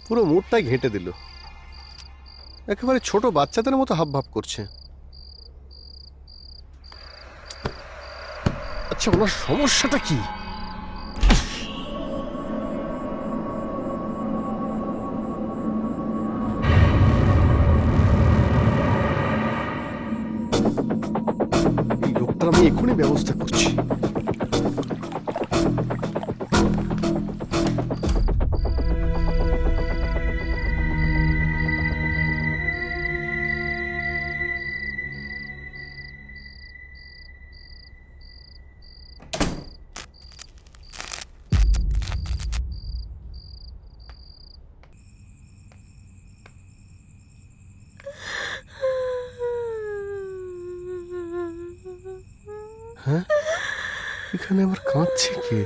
পুরো মুডটাই ঘেঁটে দিল। একেবারে ছোট বাচ্চাদের মতো হাবভাব করছে। আচ্ছা, ওনার সমস্যাটা কি? এই লোকটার আমি এখনই ব্যবস্থা করছি। হ্যাঁ, এখানে আবার কাঁদছে কে?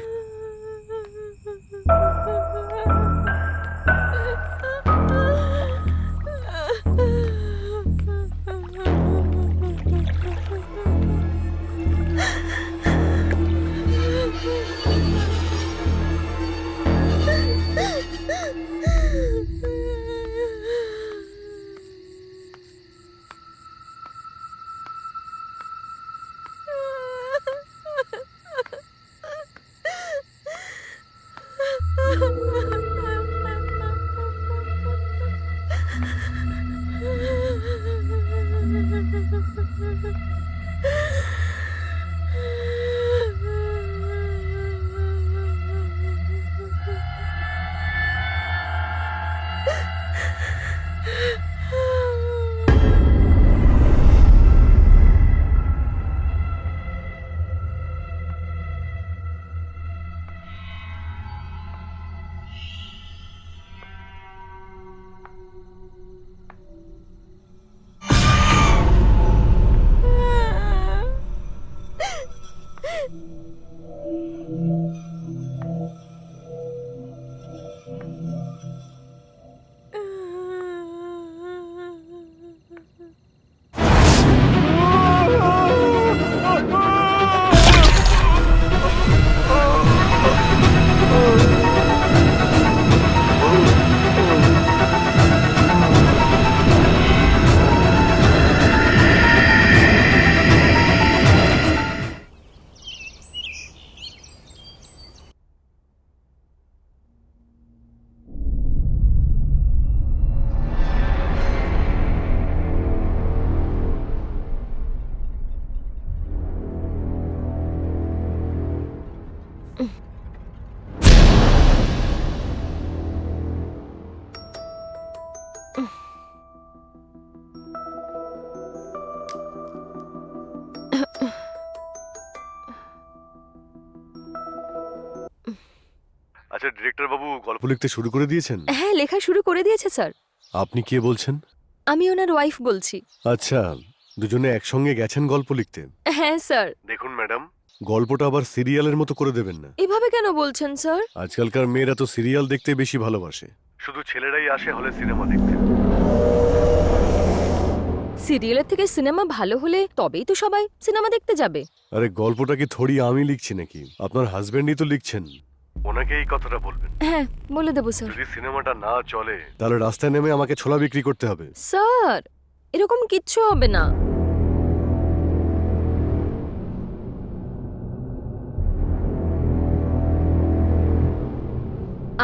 আচ্ছা, ডিরেক্টর বাবু গল্প লিখতে শুরু করে দিয়েছেন? হ্যাঁ, লেখা শুরু করে দিয়েছে স্যার। আপনি কে বলছেন? আমি ওনার ওয়াইফ বলছি। আচ্ছা, দুজনে একসঙ্গে গেছেন গল্প লিখতে? হ্যাঁ স্যার। দেখুন ম্যাডাম, গল্পটা আবার সিরিয়ালের মতো করে দেবেন না। এভাবে কেন বলছেন স্যার? আজকালকার মেয়েরা তো সিরিয়াল দেখতে বেশি ভালোবাসে। শুধু ছেলেরাই আসে হলে সিনেমা দেখতে। সিরিয়ালের থেকে সিনেমা ভালো হলে তবেই তো সবাই সিনেমা দেখতে যাবে। আরে গল্পটা কি থোড়ি আমি লিখছি নাকি? আপনার হাজবেন্ডই তো লিখছেন। ওনাকে এই কথাটা বলবেন। হ্যাঁ, বলে দেবো স্যার। যদি সিনেমাটা না চলে তাহলে রাস্তায় নেমে আমাকে ছোলা বিক্রি করতে হবে। স্যার, এরকম কিচ্ছু হবে না।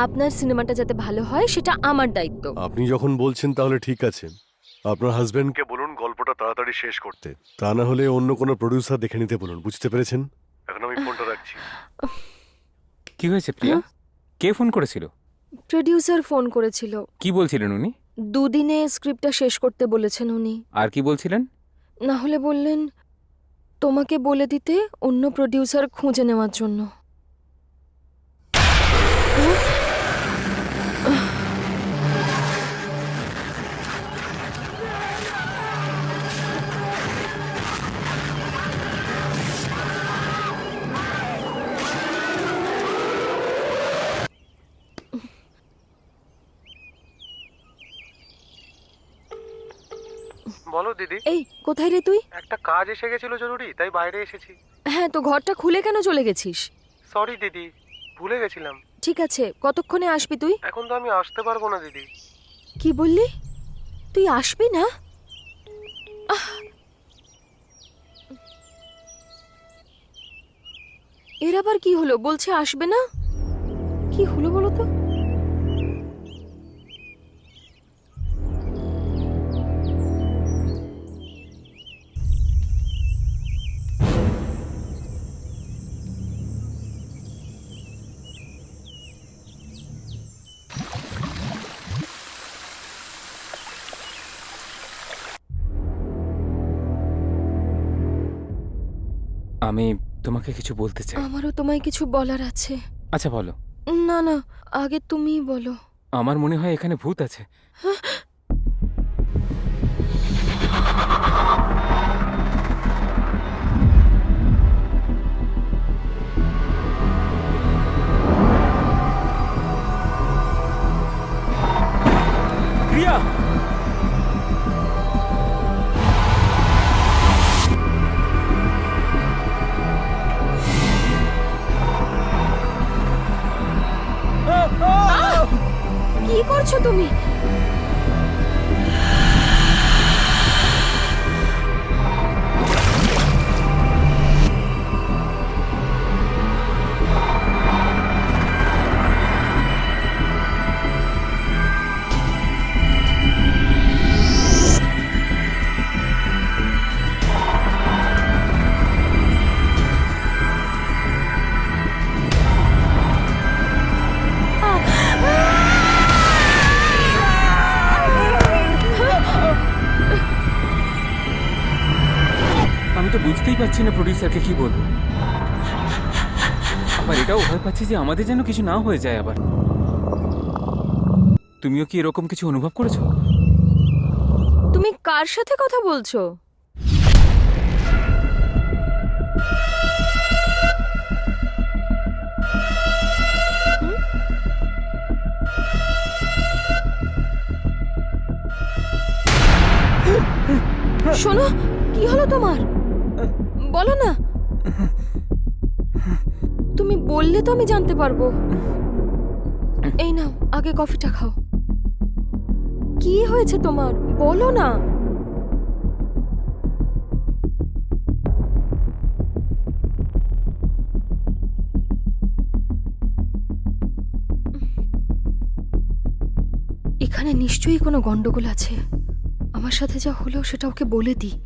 আপনার সিনেমাটা যাতে ভালো হয় সেটা আমার দায়িত্ব। আপনি যখন বলছেন তাহলে ঠিক আছে। আপনার হাজবেন্ডকে বলুন গল্পটা তাড়াতাড়ি শেষ করতে। তা না হলে অন্য কোনো প্রডিউসার দেখে নিতে বলুন। বুঝতে পেরেছেন? এখন আমি ফোনটা রাখছি। কি হয়েছে প্রিয়া? কে ফোন করেছিল? প্রডিউসার ফোন করেছিল। কি বলছিলেন উনি? দুদিনে স্ক্রিপ্টটা শেষ করতে বলেছেন উনি। আর কি বলছিলেন? না হলে বললেন তোমাকে বলে দিতে অন্য প্রডিউসার খুঁজে নেওয়ার জন্য। বলো দিদি। এই, কোথায় রে তুই? একটা কাজ এসে গেছিল জরুরি, তাই বাইরে এসেছি। হ্যাঁ, তো ঘরটা খুলে কেন চলে গেছিস? সরি দিদি, ভুলে গেছিলাম। ঠিক আছে, কতক্ষণে আসবি তুই? এখন তো আমি আসতে পারবো না দিদি। কি বললি? তুই আসবি না? আহ! এর আবার কি হলো? বলছে আসবে না? কি হলো বলো তো? আমি তোমাকে কিছু বলতে চাই। আমারও তোমায় কিছু বলার আছে। আচ্ছা বলো। না না, আগে তুমিই বলো। আমার মনে হয় এখানে ভূত আছে। প্রিয়া! কি করছো তুমি? আমি তো বুঝতেই পারছি না প্রডিউসারকে কি বলবো। আবার এটাও ভয় পাচ্ছি যে আমাদের যেন কিছু না হয়ে যায় আবার। তুমিও কি এরকম কিছু অনুভব করেছো? তুমি কার সাথে কথা বলছো? শোনো, কি হলো তোমার? বলো না। তুমি বললে তো আমি জানতে পারবো। এই নাও, আগে কফিটা খাও। কি হয়েছে তোমার? বলো না। এখানে নিশ্চয়ই কোনো গন্ডগোল আছে। আমার সাথে যা হলো সেটা ওকে বলে দিই।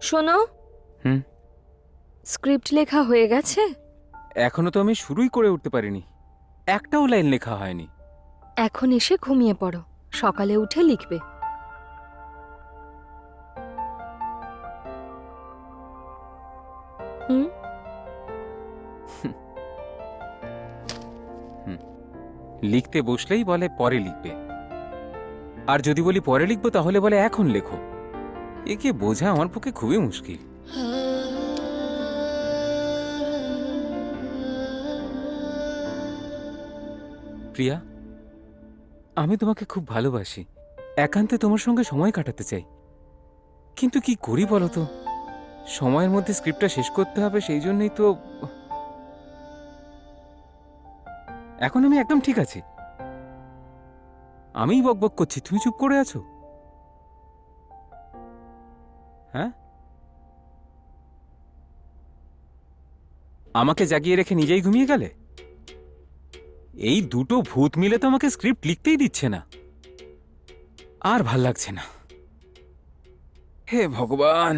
শোনো, হুম। স্ক্রিপ্ট লেখা হয়ে গেছে? এখনো তো আমি শুরুই করে উঠতে পারিনি। একটাও লাইন লেখা হয়নি। এখন এসে ঘুমিয়ে পড়ো, সকালে উঠে লিখবে। হুম? লিখতে বসলেই বলে পরে লিখবে, আর যদি বলি পরে লিখবো তাহলে বলে এখন লেখো। একে বোঝা আমার পক্ষে খুবই মুশকিল। প্রিয়া, আমি তোমাকে খুব ভালোবাসি, একান্তে তোমার সঙ্গে সময় কাটাতে চাই, কিন্তু কি করি বলো তো? সময়ের মধ্যে স্ক্রিপ্টটা শেষ করতে হবে, সেই জন্যই তো। এখন আমি একদম ঠিক আছি। আমিই বকবক করছি, তুমি চুপ করে আছো। হ্যাঁ, আমাকে জাগিয়ে রেখে নিজেই ঘুমিয়ে গেলে? এই দুটো ভূত মিলে তো আমাকে স্ক্রিপ্ট লিখতেই দিচ্ছে না। আর ভাল লাগছে না। হে ভগবান!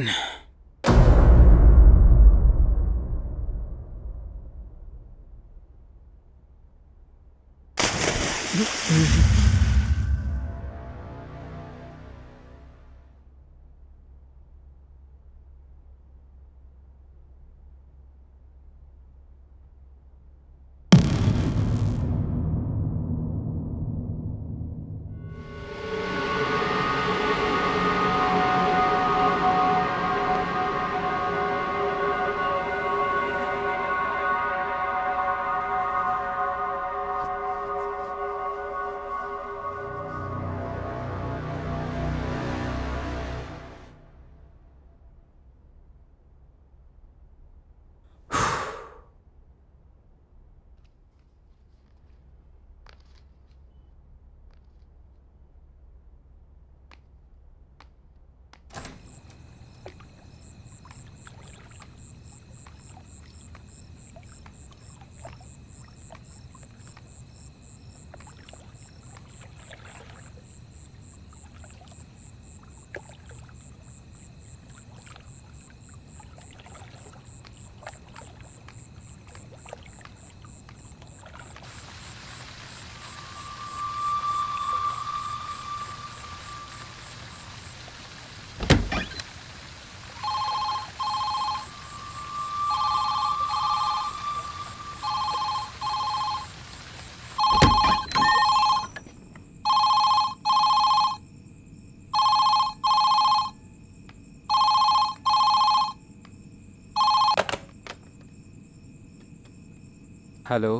হ্যালো।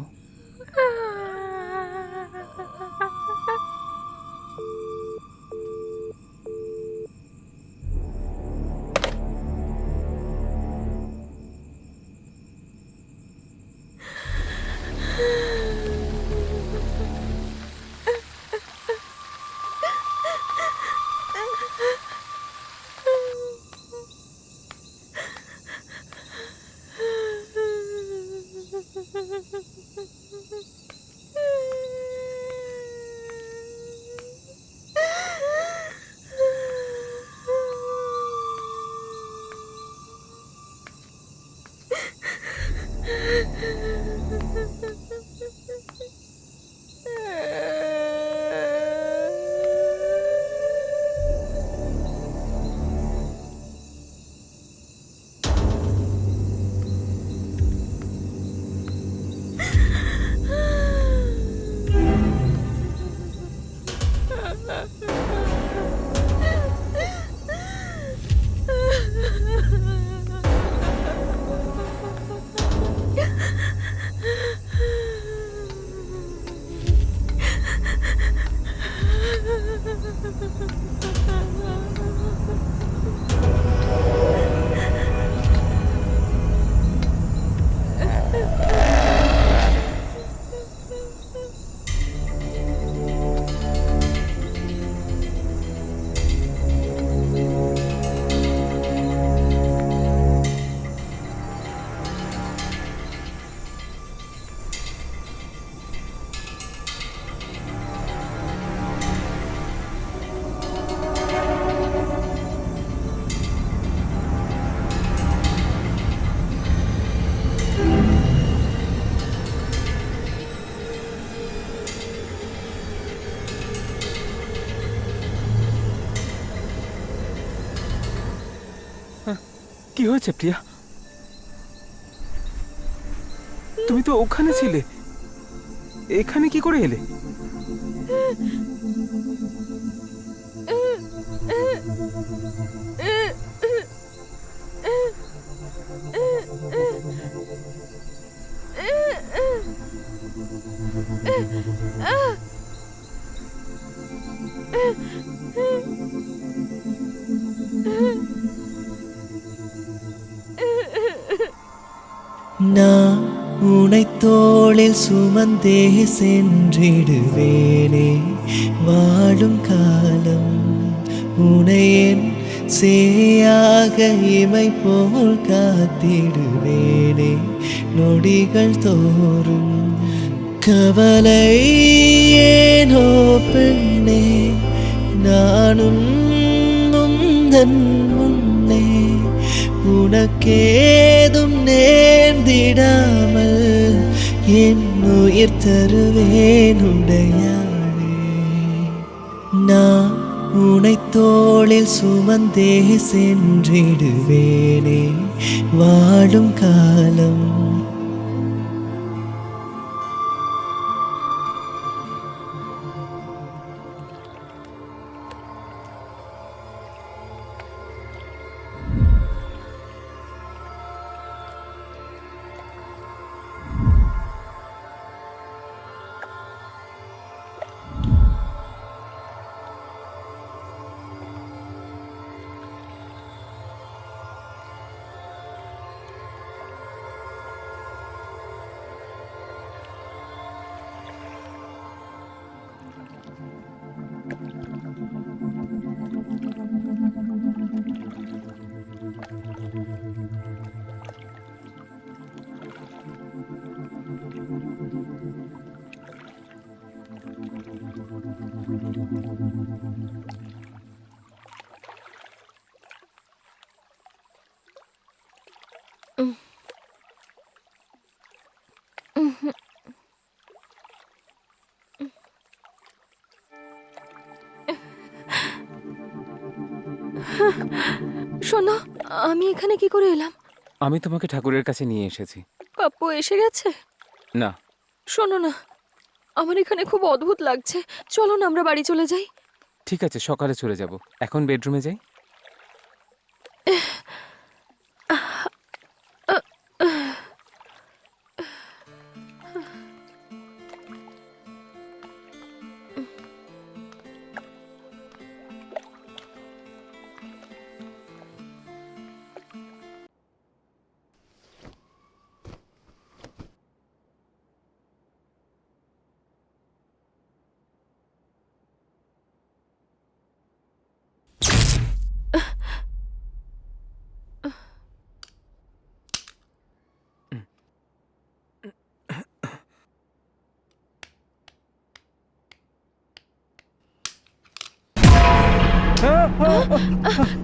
কি হয়েছে প্রিয়া? তুমি তো ওখানে ছিলে, এখানে কি করে এলে? நான் உனை தோளில் சுமந்தே சென்றிடுவேனே வாழும் காலம், உனை என் சேயாக இமை போல் காத்திடுவேனே நொடிகள் தோறும். கவலை ஏனோ பெண்ணே, நானும் உந்தன் முன்னே உனக்கேதும் நேர்ந்திடாமல் என் உயிர் தருவேன் உடையாளே. நான் உனை தோளில் சுமந்தே சென்றிடுவேனே வாழும் காலம். শোনো, আমি এখানে কি করে এলাম? আমি তোমাকে ঠাকুরের কাছে নিয়ে এসেছি। পাপ্পু এসে গেছে? না, শোনো না, আমার এখানে খুব অদ্ভুত লাগছে, চলো না আমরা বাড়ি চলে যাই। ঠিক আছে, সকালে চলে যাব। এখন বেডরুমে যাই।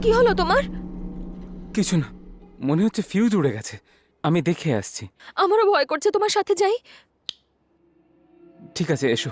কি হলো তোমার? কিছু না, মনে হচ্ছে ফিউজ উড়ে গেছে। আমি দেখে আসছি। আমারও ভয় করছে, তোমার সাথে যাই। ঠিক আছে, এসো।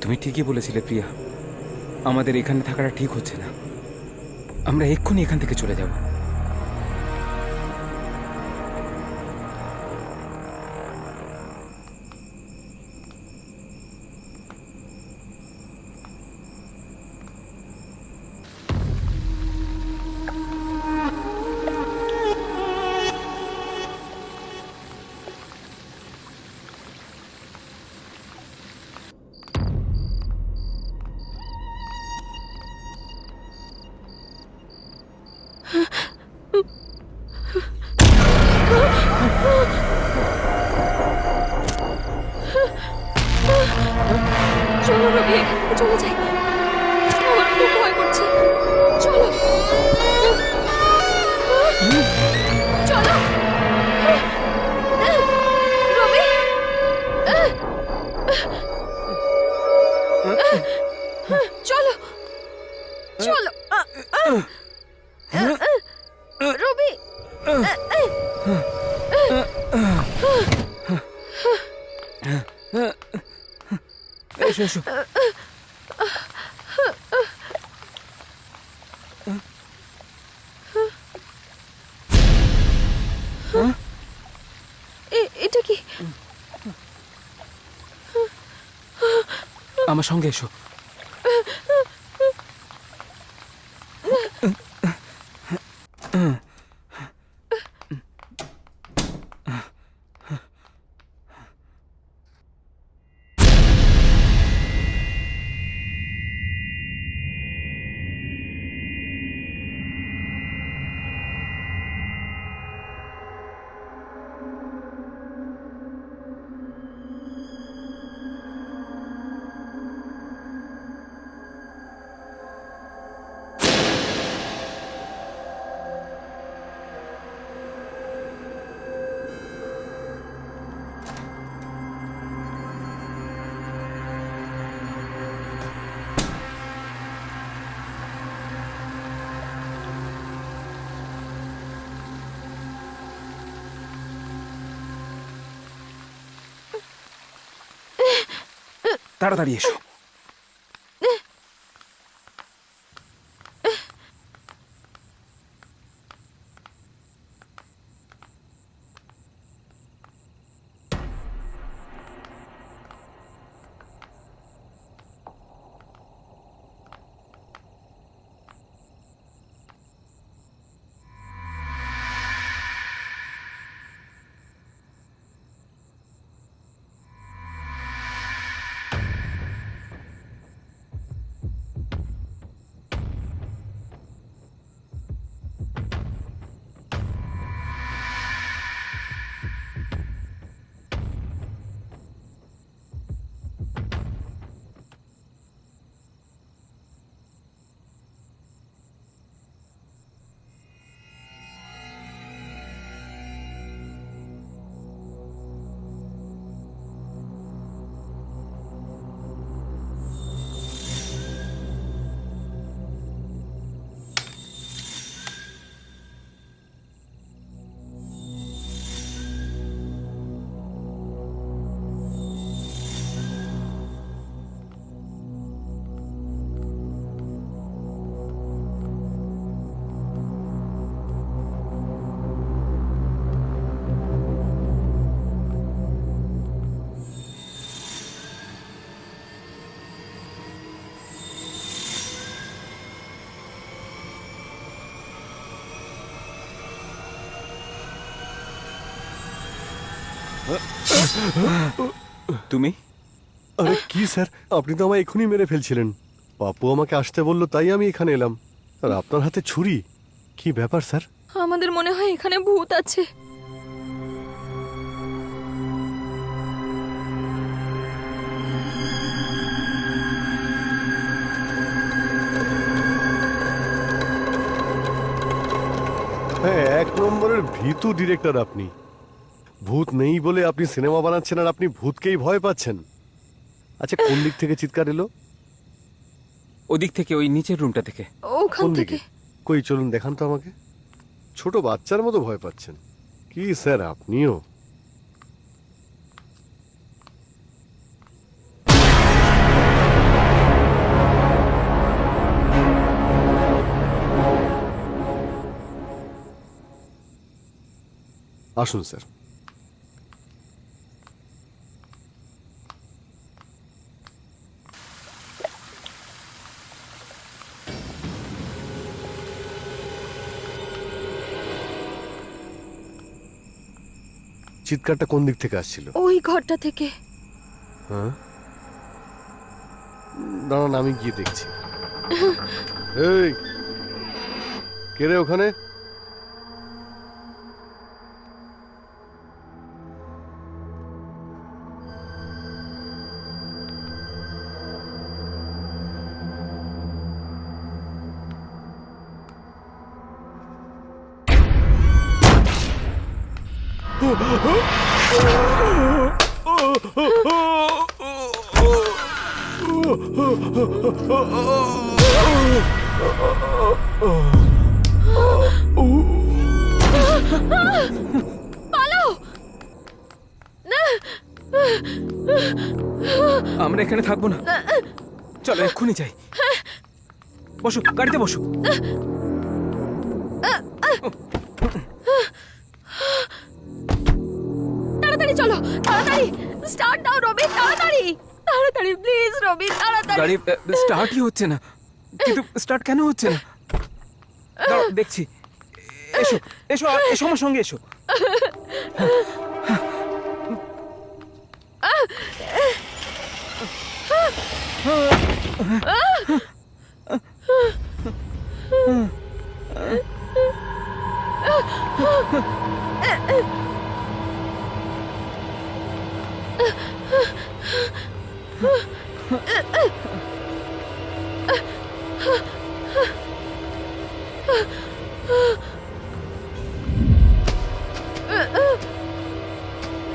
তুমি ঠিকই বলেছিলে প্রিয়া, আমাদের এখানে থাকাটা ঠিক হচ্ছে না। আমরা এক্ষুনি এখান থেকে চলে যাব। চলো রবি, এখান থেকে চলে যাই। আমার খুব ভয় করছে। চলো চলো রবি। চলো চলো রবি। এসো এসো। এটা কি? আমার সঙ্গে এসো। তাড়াতাড়ি এসো। তুমি আরে কি স্যার, আপনি তো আমায় এখনই মেরে ফেলছিলেন। পাপু আমাকে আসতে বললো, তাই আমি এখানে এলাম। আর আপনার হাতে ছুরি, কি ব্যাপার স্যার? আমাদের মনে হয় এখানে ভূত আছে। হ্যাঁ, 1 নম্বরের ভীতু ডিরেক্টর আপনি। ভূত নেই বলে আপনি সিনেমা বানাচ্ছেন আর আপনি ভূতকেই ভয় পাচ্ছেন। আচ্ছা, কোন দিক থেকে চিৎকার এলো? ওদিক থেকে, ওই নিচের রুমটা থেকে। ওখান কোন থেকে। দিকে? কই চলুন দেখান তো আমাকে। ছোট বাচ্চার মতো ভয় পাচ্ছেন। কি স্যার আপনিও? আসুন স্যার। চিৎকারটা কোন দিক থেকে আসছিল? ওই ঘরটা থেকে। হ্যাঁ, দাঁড়ান আমি গিয়ে দেখছি। এই, কে রে ওখানে? আমরা এখানে থাকবো না, চলো এক্ষুনি যাই। বসো, গাড়িতে বসো। তাড়াতাড়ি চলো, তাড়াতাড়ি স্টার্ট দাও রবি, তাড়াতাড়ি তাড়াতাড়ি প্লিজ রবি, তাড়াতাড়ি। গাড়ি স্টার্টই হচ্ছে না, কিন্তু স্টার্ট কেন হচ্ছে না? দাঁড়াও, দেখছি। এসো এসো এসো, আমার সঙ্গে এসো।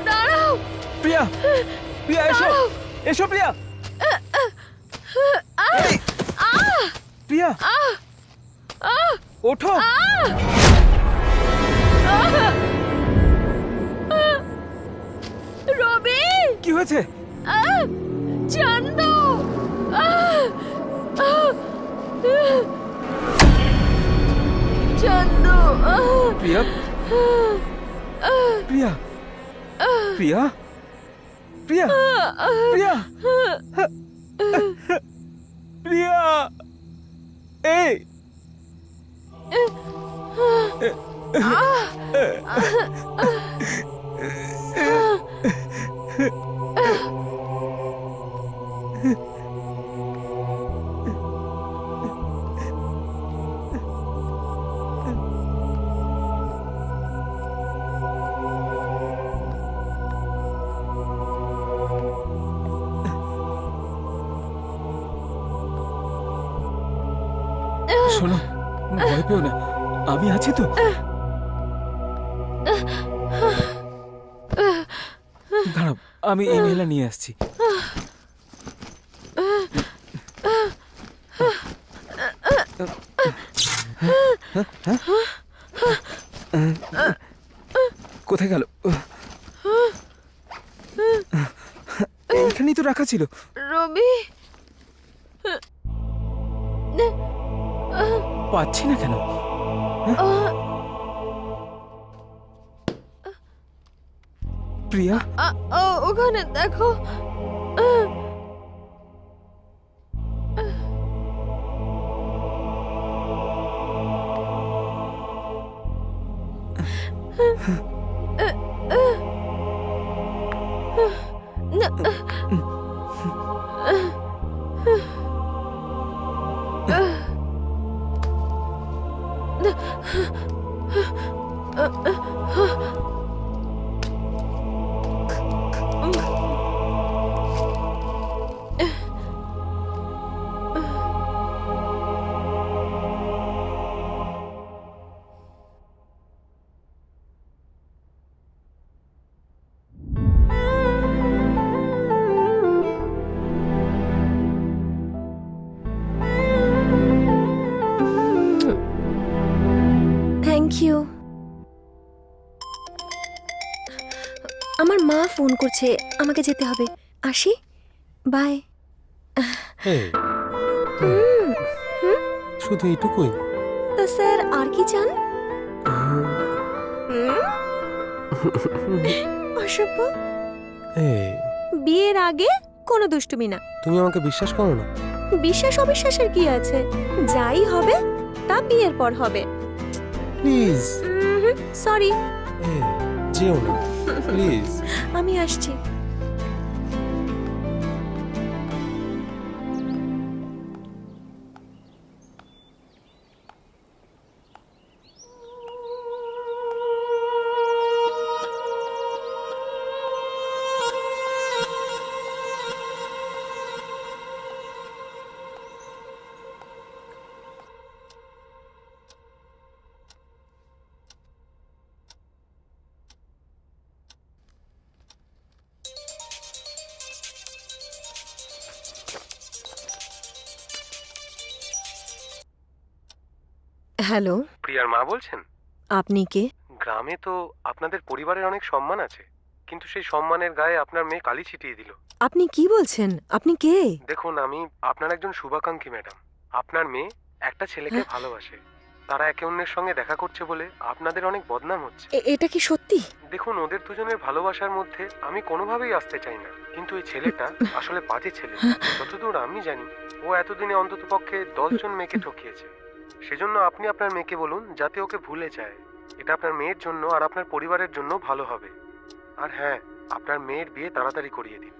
দাঁড়াও প্রিয়া, প্রিয়া এসো, এসো প্রিয়া। এই, প্রিয়া ওঠো। রবি, কি হয়েছে? চান্দু, চান্দু, প্রিয়া, প্রিয়া, প্রিয়া, প্রিয়া, প্রিয়া, প্রিয়া, এই শোনো, ভয় পেও না, আমি আছি তো। দাঁড়াও, আমি এই মেলা নিয়ে আসছি। কোথায় গেল? এইখানেই তো রাখা ছিল। রবি, পাচ্ছি না কেন? প্রিয়া, ওখানে দেখো। Thank you. আমার মা ফোন করছে, আমাকে যেতে হবে। আসি, বাই। শুধু এইটুকুই? তা স্যার আর কি চান? অসভ্য। বিয়ের আগে কোনো দুষ্টুমি না। তুমি আমাকে বিশ্বাস করো না? বিশ্বাস অবিশ্বাসের কি আছে, যাই হবে তা বিয়ের পর হবে। প্লিজ। সরি, যেও না প্লিজ। আমি আসছি। হ্যালো, প্রিয়ার মা বলছেন? আপনি কে? গ্রামে তো আপনাদের পরিবারের অনেক সম্মান আছে, কিন্তু সেই সম্মানের গায়ে আপনার মেয়ে কালি ছিটিয়ে দিল। আপনি কি বলছেন? আপনি কে? দেখুন, আমি আপনার একজন শুভাকাঙ্ক্ষী ম্যাডাম। আপনার মেয়ে একটা ছেলেকে ভালোবাসে, তারা একে অন্যের সঙ্গে দেখা করছে বলে আপনাদের অনেক বদনাম হচ্ছে। এটা কি সত্যি? দেখুন, ওদের দুজনের ভালোবাসার মধ্যে আমি কোনোভাবেই আসতে চাই না, কিন্তু এই ছেলেটা আসলে বাজে ছেলে। যতদূর আমি জানি, ও এতদিনে অন্তত পক্ষে 10 জন মেয়েকে ঠকিয়েছে। সেজন্য আপনি আপনার মেয়েকে বলুন যাতে ওকে ভুলে যায়। এটা আপনার মেয়ের জন্য আর আপনার পরিবারের জন্য ভালো হবে। আর হ্যাঁ, আপনার মেয়ের বিয়ে তাড়াতাড়ি করিয়ে দিন।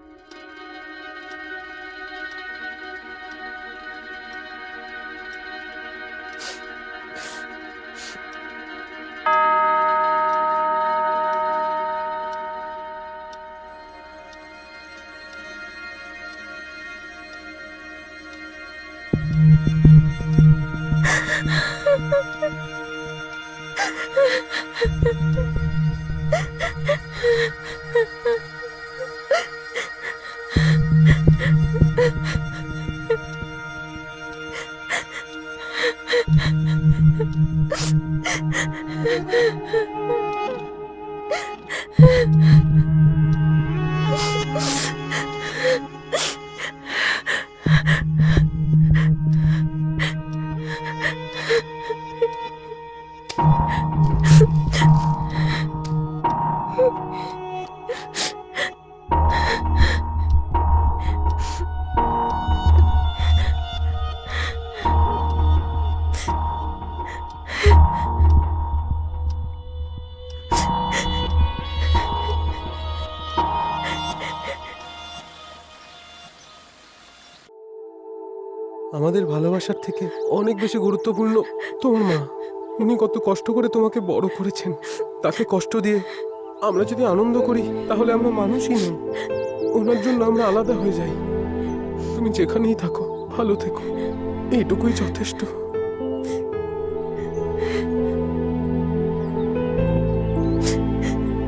আমাদের ভালোবাসার থেকে অনেক বেশি গুরুত্বপূর্ণ তোমার মা। উনি কত কষ্ট করে তোমাকে বড় করেছেন, তাকে কষ্ট দিয়ে আমরা যদি আনন্দ করি তাহলে আমরা মানুষই নই। ওনার জন্য আমরা আলাদা হয়ে যাই। তুমি যেখানেই থাকো ভালো থেকো, এইটুকুই যথেষ্ট।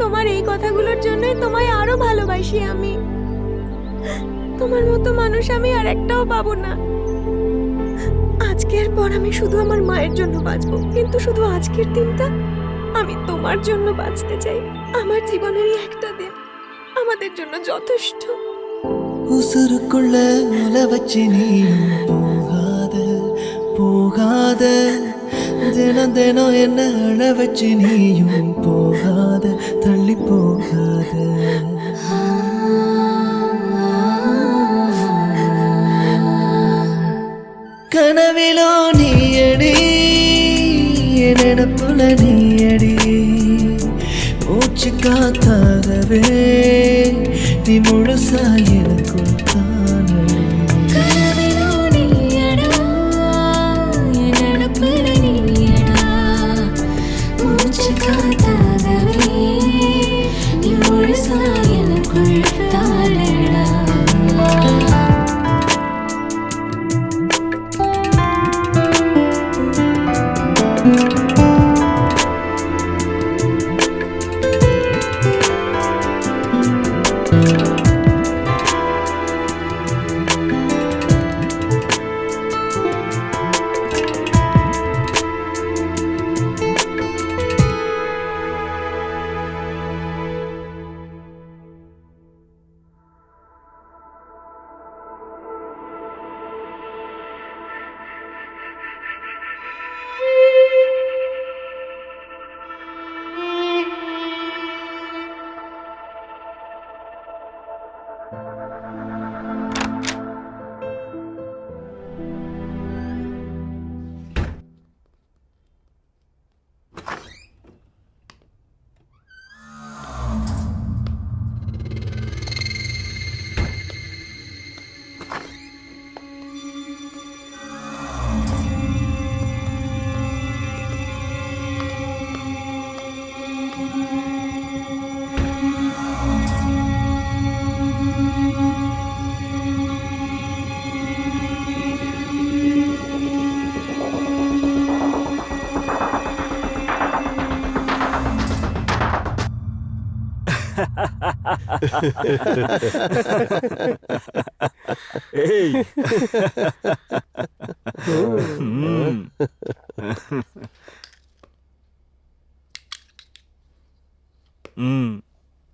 তোমার এই কথাগুলোর জন্যই তোমায় আরো ভালোবাসি আমি। তোমার মতো মানুষ আমি আর একটাও পাবো না। আজকের পর আমি শুধু আমার মায়ের জন্য বাঁচবো, কিন্তু শুধু আজকের দিনটা আমি তোমার জন্য বাঁচতে চাই। আমার জীবনেরই একটা দিন আমাদের জন্য যথেষ্ট। உசுருக்குள்ள உல வச்சு நீயும் போகாத போகாத, தினம் தினம் என்ன அழ வச்சு நீயும் போகாத, தள்ளி போகாத. கனவிலோ நீயடி, என் நினப்புல நீயடி, மூச்சு காத்தாகவே நீ முழுசா எனக்குள் தானடி এই হুম। হুম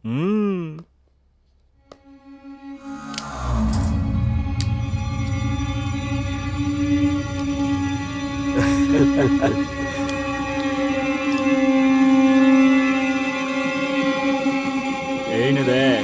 হুম এই নে দেখ।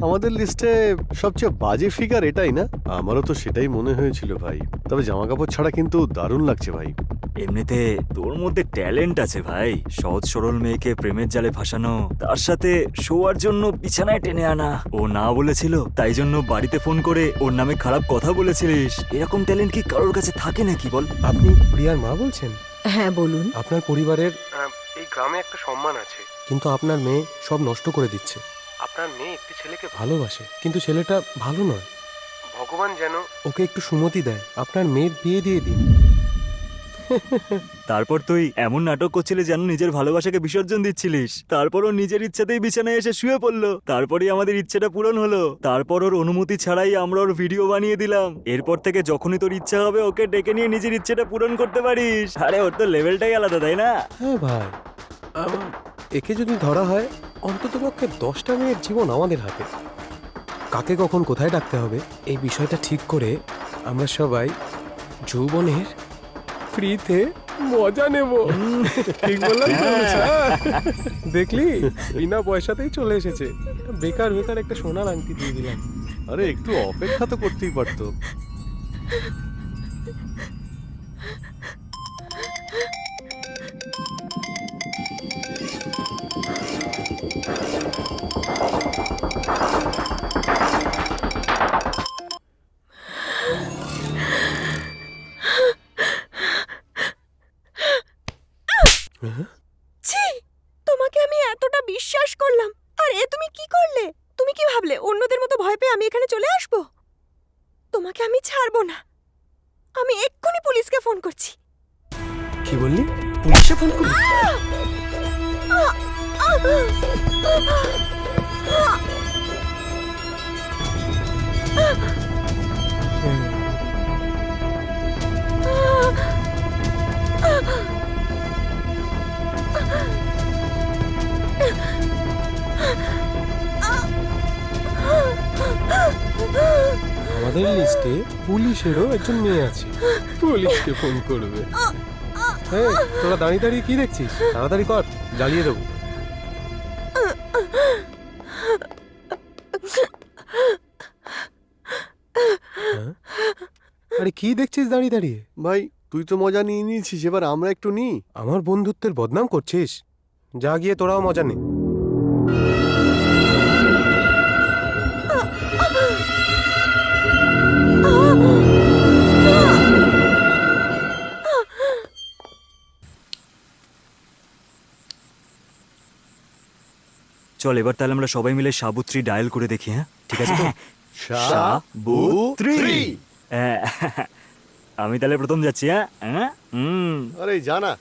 আমাদের লিস্টে সবচেয়ে বাজে ফিগার এটাই না? আমারও তো সেটাই মনে হয়েছিল ভাই। তবে জামা কাপড় ছাড়া কিন্তু দারুণ লাগছে ভাই। এমনিতে তোর মধ্যে ট্যালেন্ট আছে ভাই, সহজ সরল মেয়েকে প্রেমের জালে ফাঁসানো, তার সাথে শোয়ার জন্য বিছানায় টেনে আনা। ও না বলেছিল তাই জন্য বাড়িতে ফোন করে ওর নামে খারাপ কথা বলেছিলিস। এরকম ট্যালেন্ট কি কারোর কাছে থাকে নাকি বল? আপনি প্রিয়ার মা বলছেন? হ্যাঁ বলুন। আপনার পরিবারের এই গ্রামে একটা সম্মান আছে, কিন্তু আপনার মেয়ে সব নষ্ট করে দিচ্ছে। আপনার মেয়ে একটি ছেলেকে ভালোবাসে, কিন্তু ছেলেটা ভালো নয়। ভগবান যেন ওকে একটু সুমতি দেয়, আপনার মেয়ের বিয়ে দিয়ে দিন। তারপর তুই এমন নাটক করছিলি যেন নিজের ভালোবাসাকে বিসর্জন দিচ্ছিলিস। তারপর ও নিজের ইচ্ছাতেই বিছানায় এসে শুয়ে পড়লো। তারপরেই আমাদের ইচ্ছেটা পূরণ হলো। তারপর ওর অনুমতি ছাড়াই আমরা ওর ভিডিও বানিয়ে দিলাম। এরপর থেকে যখনই তোর ইচ্ছা হবে ওকে ডেকে নিয়ে নিজের ইচ্ছেটা পূরণ করতে পারিস। আরে ওর তো লেভেলটাই আলাদা, তাই না? হ্যাঁ ভাই, একে যদি ধরা হয় অন্তত পক্ষে 10টা মেয়ের জীবন আমাদের হাতে। কাকে কখন কোথায় ডাকতে হবে এই বিষয়টা ঠিক করে আমরা সবাই যৌবনের ফ্রিতে মজা নেব। ঠিক বললাম তো? দেখলি, বিনা পয়সাতেই চলে এসেছে। বেকার বেকার একটা সোনার আংটি দিয়ে দিলাম। আরে একটু অপেক্ষা তো করতেই পারতো। ছি, তোমাকে আমি এতটা বিশ্বাস করলাম, আর এ তুমি কি করলে? তুমি কি ভাবলে অন্যদের মতো ভয় পেয়ে আমি এখানে চলে আসব? তোমাকে আমি ছাড়বো না। আমি এক্ষুনি পুলিশকে ফোন করছি। কি বললি? পুলিশে ফোন করলি? আমাদের লিস্টে পুলিশেরও একজন মেয়ে আছে, পুলিশকে ফোন করবে। এই, তোরা দাঁড়িয়ে দাঁড়িয়ে কি দেখছিস? তাড়াতাড়ি কর, জ্বালিয়ে দেবো। হ্যাঁ? আরে কি দেখছিস দাঁড়িয়ে দাঁড়িয়ে? ভাই তুই তো মজা নিয়ে নিয়েছিস, এবার আমরা একটু নিই। আমার বন্ধুত্বের বদনাম করছিস? যা গিয়ে তোরাও মজা নে। চল এবার তাহলে আমরা সবাই মিলে সাবুত্রী ডায়াল করে দেখি, হ্যাঁ ঠিক আছে তো? সাবুত্রী। হ্যাঁ, আমি তাহলে প্রথম যাচ্ছি, হ্যাঁ হ্যাঁ আরে জানা।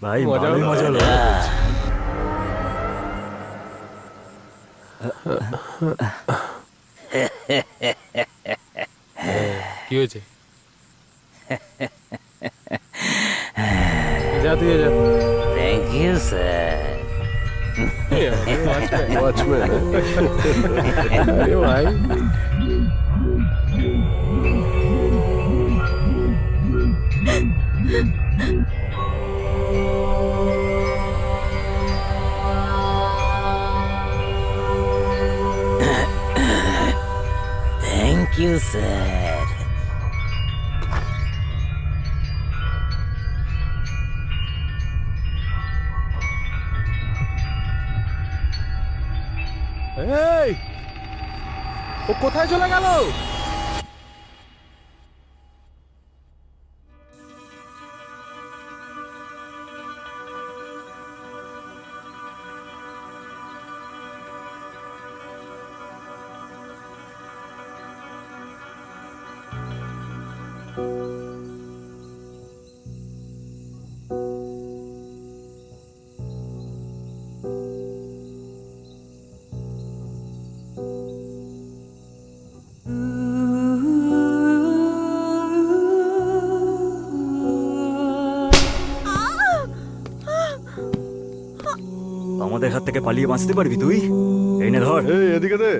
ভাই মজা ভালোই হলো। মজা হলো। কি হয়েছে? যা তুই যা। Thank you sir. ওয়াচম্যান। আরে ভাই, থ্যাংক ইউ স্যার। এই, ও কোথায় চলে গেল? আমাদের হাত থেকে পালিয়ে বাঁচতে পারবি তুই? এই নে ধর। এই এদিকে দে।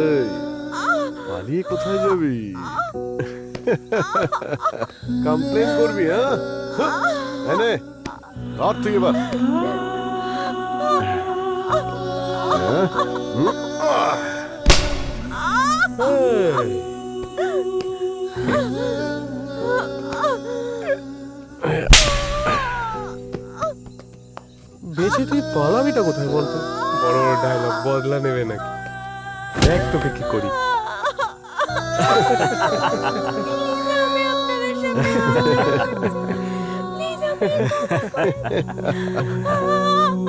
এই পালিয়ে কোথায় যাবি? কমপ্লেন করবি? হ্যাঁ এনে ধর তুই এবার। হ্যাঁ? হুম? এই, বেঁচে তুই পালাবিটা কোথায় বলতো? বড় বড় ডায়লগ বদলা নেবে নাকি? দেখ তোকে কি করি।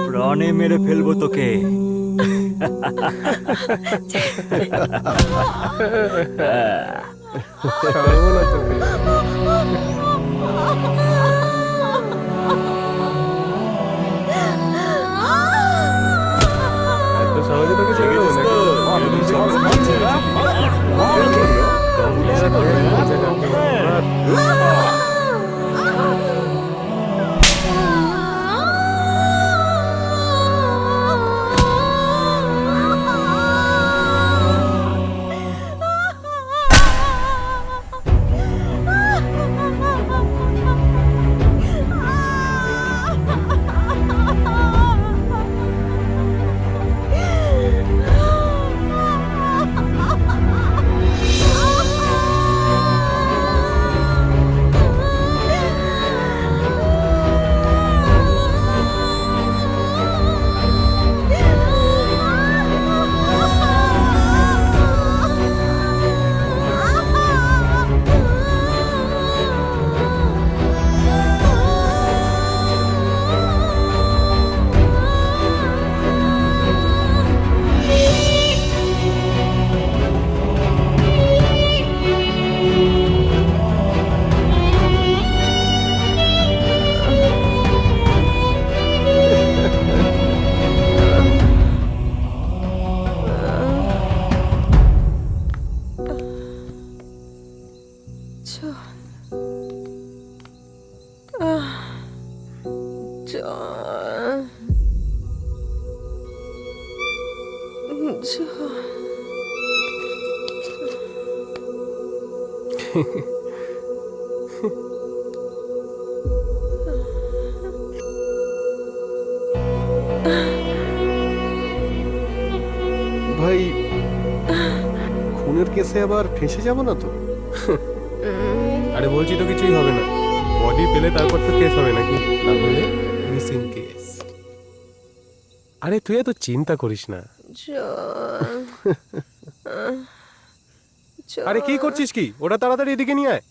প্রাণে মেরে ফেলবো তোকে। ছাড়বো না তোকে। এত সহজে তোকে ছেড়ে দেবো নাকি? কমপ্লেন করবে না, জায়গা। ভাই, খুনের কেসে আবার ফেঁসে যাব না তো? আরে বলছি তো কিছুই হবে না, বডি পেলে তারপর তো কেস হবে নাকি, তাহলে মিসিং কেস। আরে তুই এত চিন্তা করিস না। আরে কি করছিস কি, ওটা তাড়াতাড়ি এদিকে নিয়ে আয়।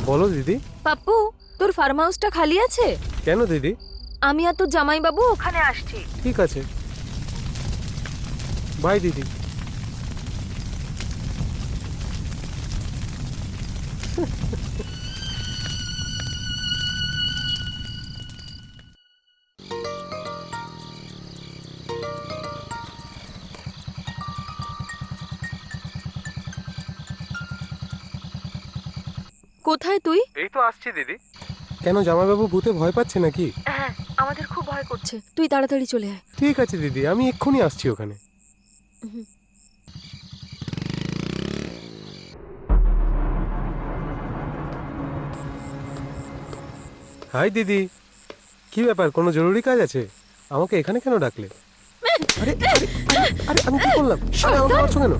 বলো দিদি। পাপ্পু, তোর ফার্ম হাউসটা খালি আছে? কেন দিদি? আমি আর তোর জামাইবাবু ওখানে আসছি। ঠিক আছে, বাই দিদি। কোথায় তুই? এই তো আসছি দিদি। কেন জামাইবাবু ভূতে ভয় পাচ্ছে নাকি? হ্যাঁ, আমাদের খুব ভয় করছে, তুই তাড়াতাড়ি চলে আয়। ঠিক আছে দিদি, আমি এক্ষুনি আসছি ওখানে। হাই দিদি, কি ব্যাপার, কোনো জরুরি কাজ আছে? আমাকে এখানে কেন ডাকলে? আরে আরে আরে, আরে আমি কি করলাম? আরে আমাকে মারছো কেন?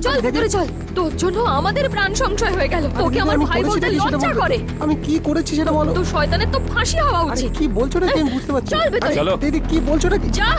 চল ভেতরে চল, তোর জন্য আমাদের প্রাণ সংশয় হয়ে গেল। তোকে আমার আমি ভাই করেছি বলতে নাকি সেটা লজ্জা বলো। করে। আমি কি করেছি সেটা বলো। তো শয়তানের তো ফাঁসি হওয়া আরে উচিত। কি বলছো নাকি আমি বুঝতে পারছি না। চল ভেতরে। আরে, চলো। দিদি কি বলছো নাকি? যা।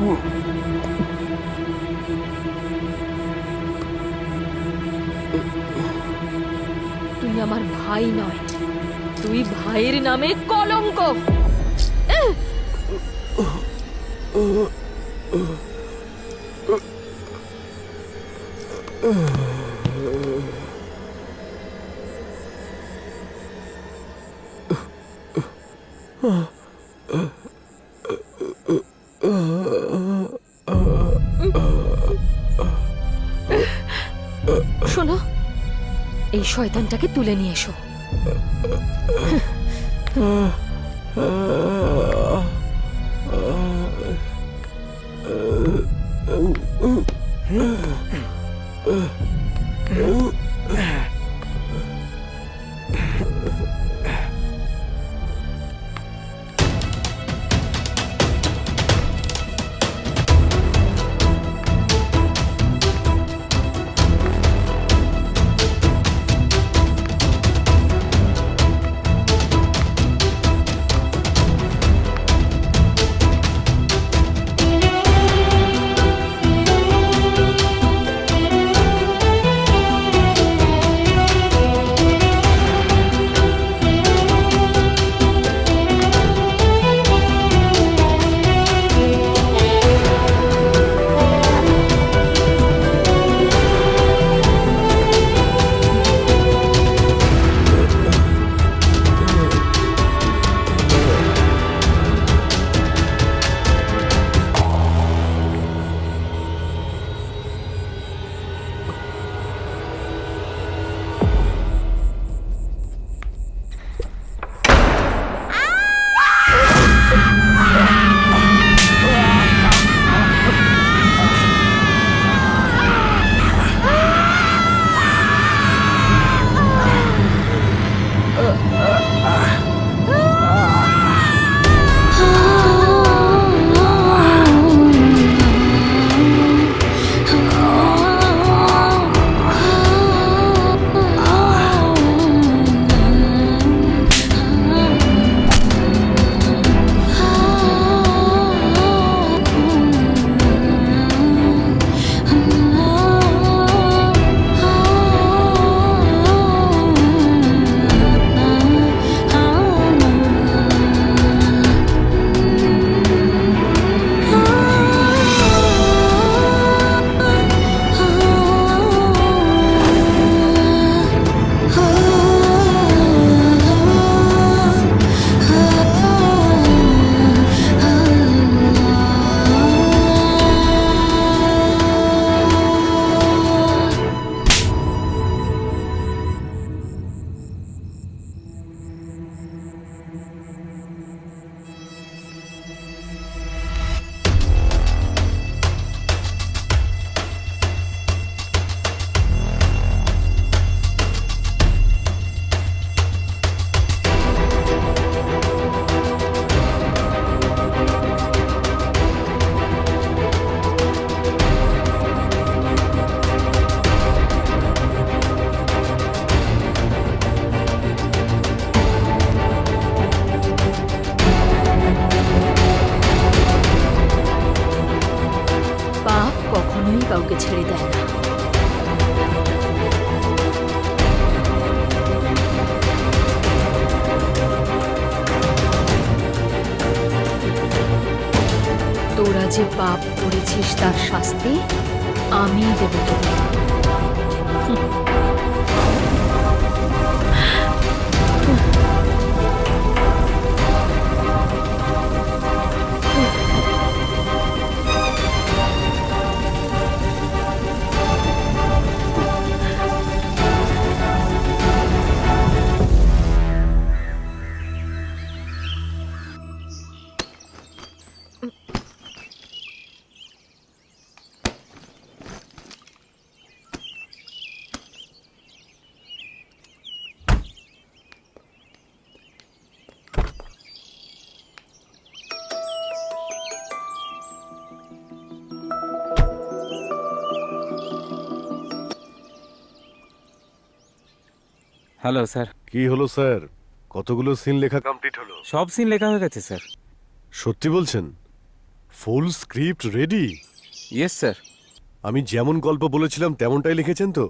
তুই আমার ভাই নয়, তুই ভাইয়ের নামে কলঙ্ক। শোনো, এই শয়তানটাকে তুলে নিয়ে এসো। কাউকে ছেড়ে দেয় না। তোরা যে পাপ করেছিস তার শাস্তি আমি দেব তোকে। Hello sir. কি হলো স্যার? কতগুলো সিন লেখা কমপ্লিট হলো? সব সিন লেখা হয়ে গেছে স্যার। সত্যি বলছেন? ফুল স্ক্রিপ্ট রেডি? Yes sir. আমি যেমন গল্প বলেছিলাম তেমনটাই লিখেছেন তো?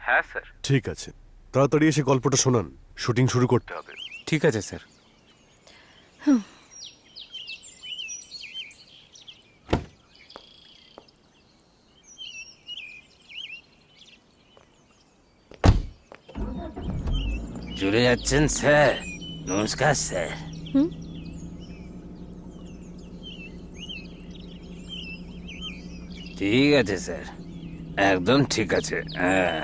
হ্যাঁ স্যার। ঠিক আছে, তাড়াতাড়ি এসে গল্পটা শোনান, শুটিং শুরু করতে হবে। ঠিক আছে স্যার। চলে যাচ্ছেন স্যার? নমস্কার স্যার। হুম? ঠিক আছে স্যার, একদম ঠিক আছে। হ্যাঁ।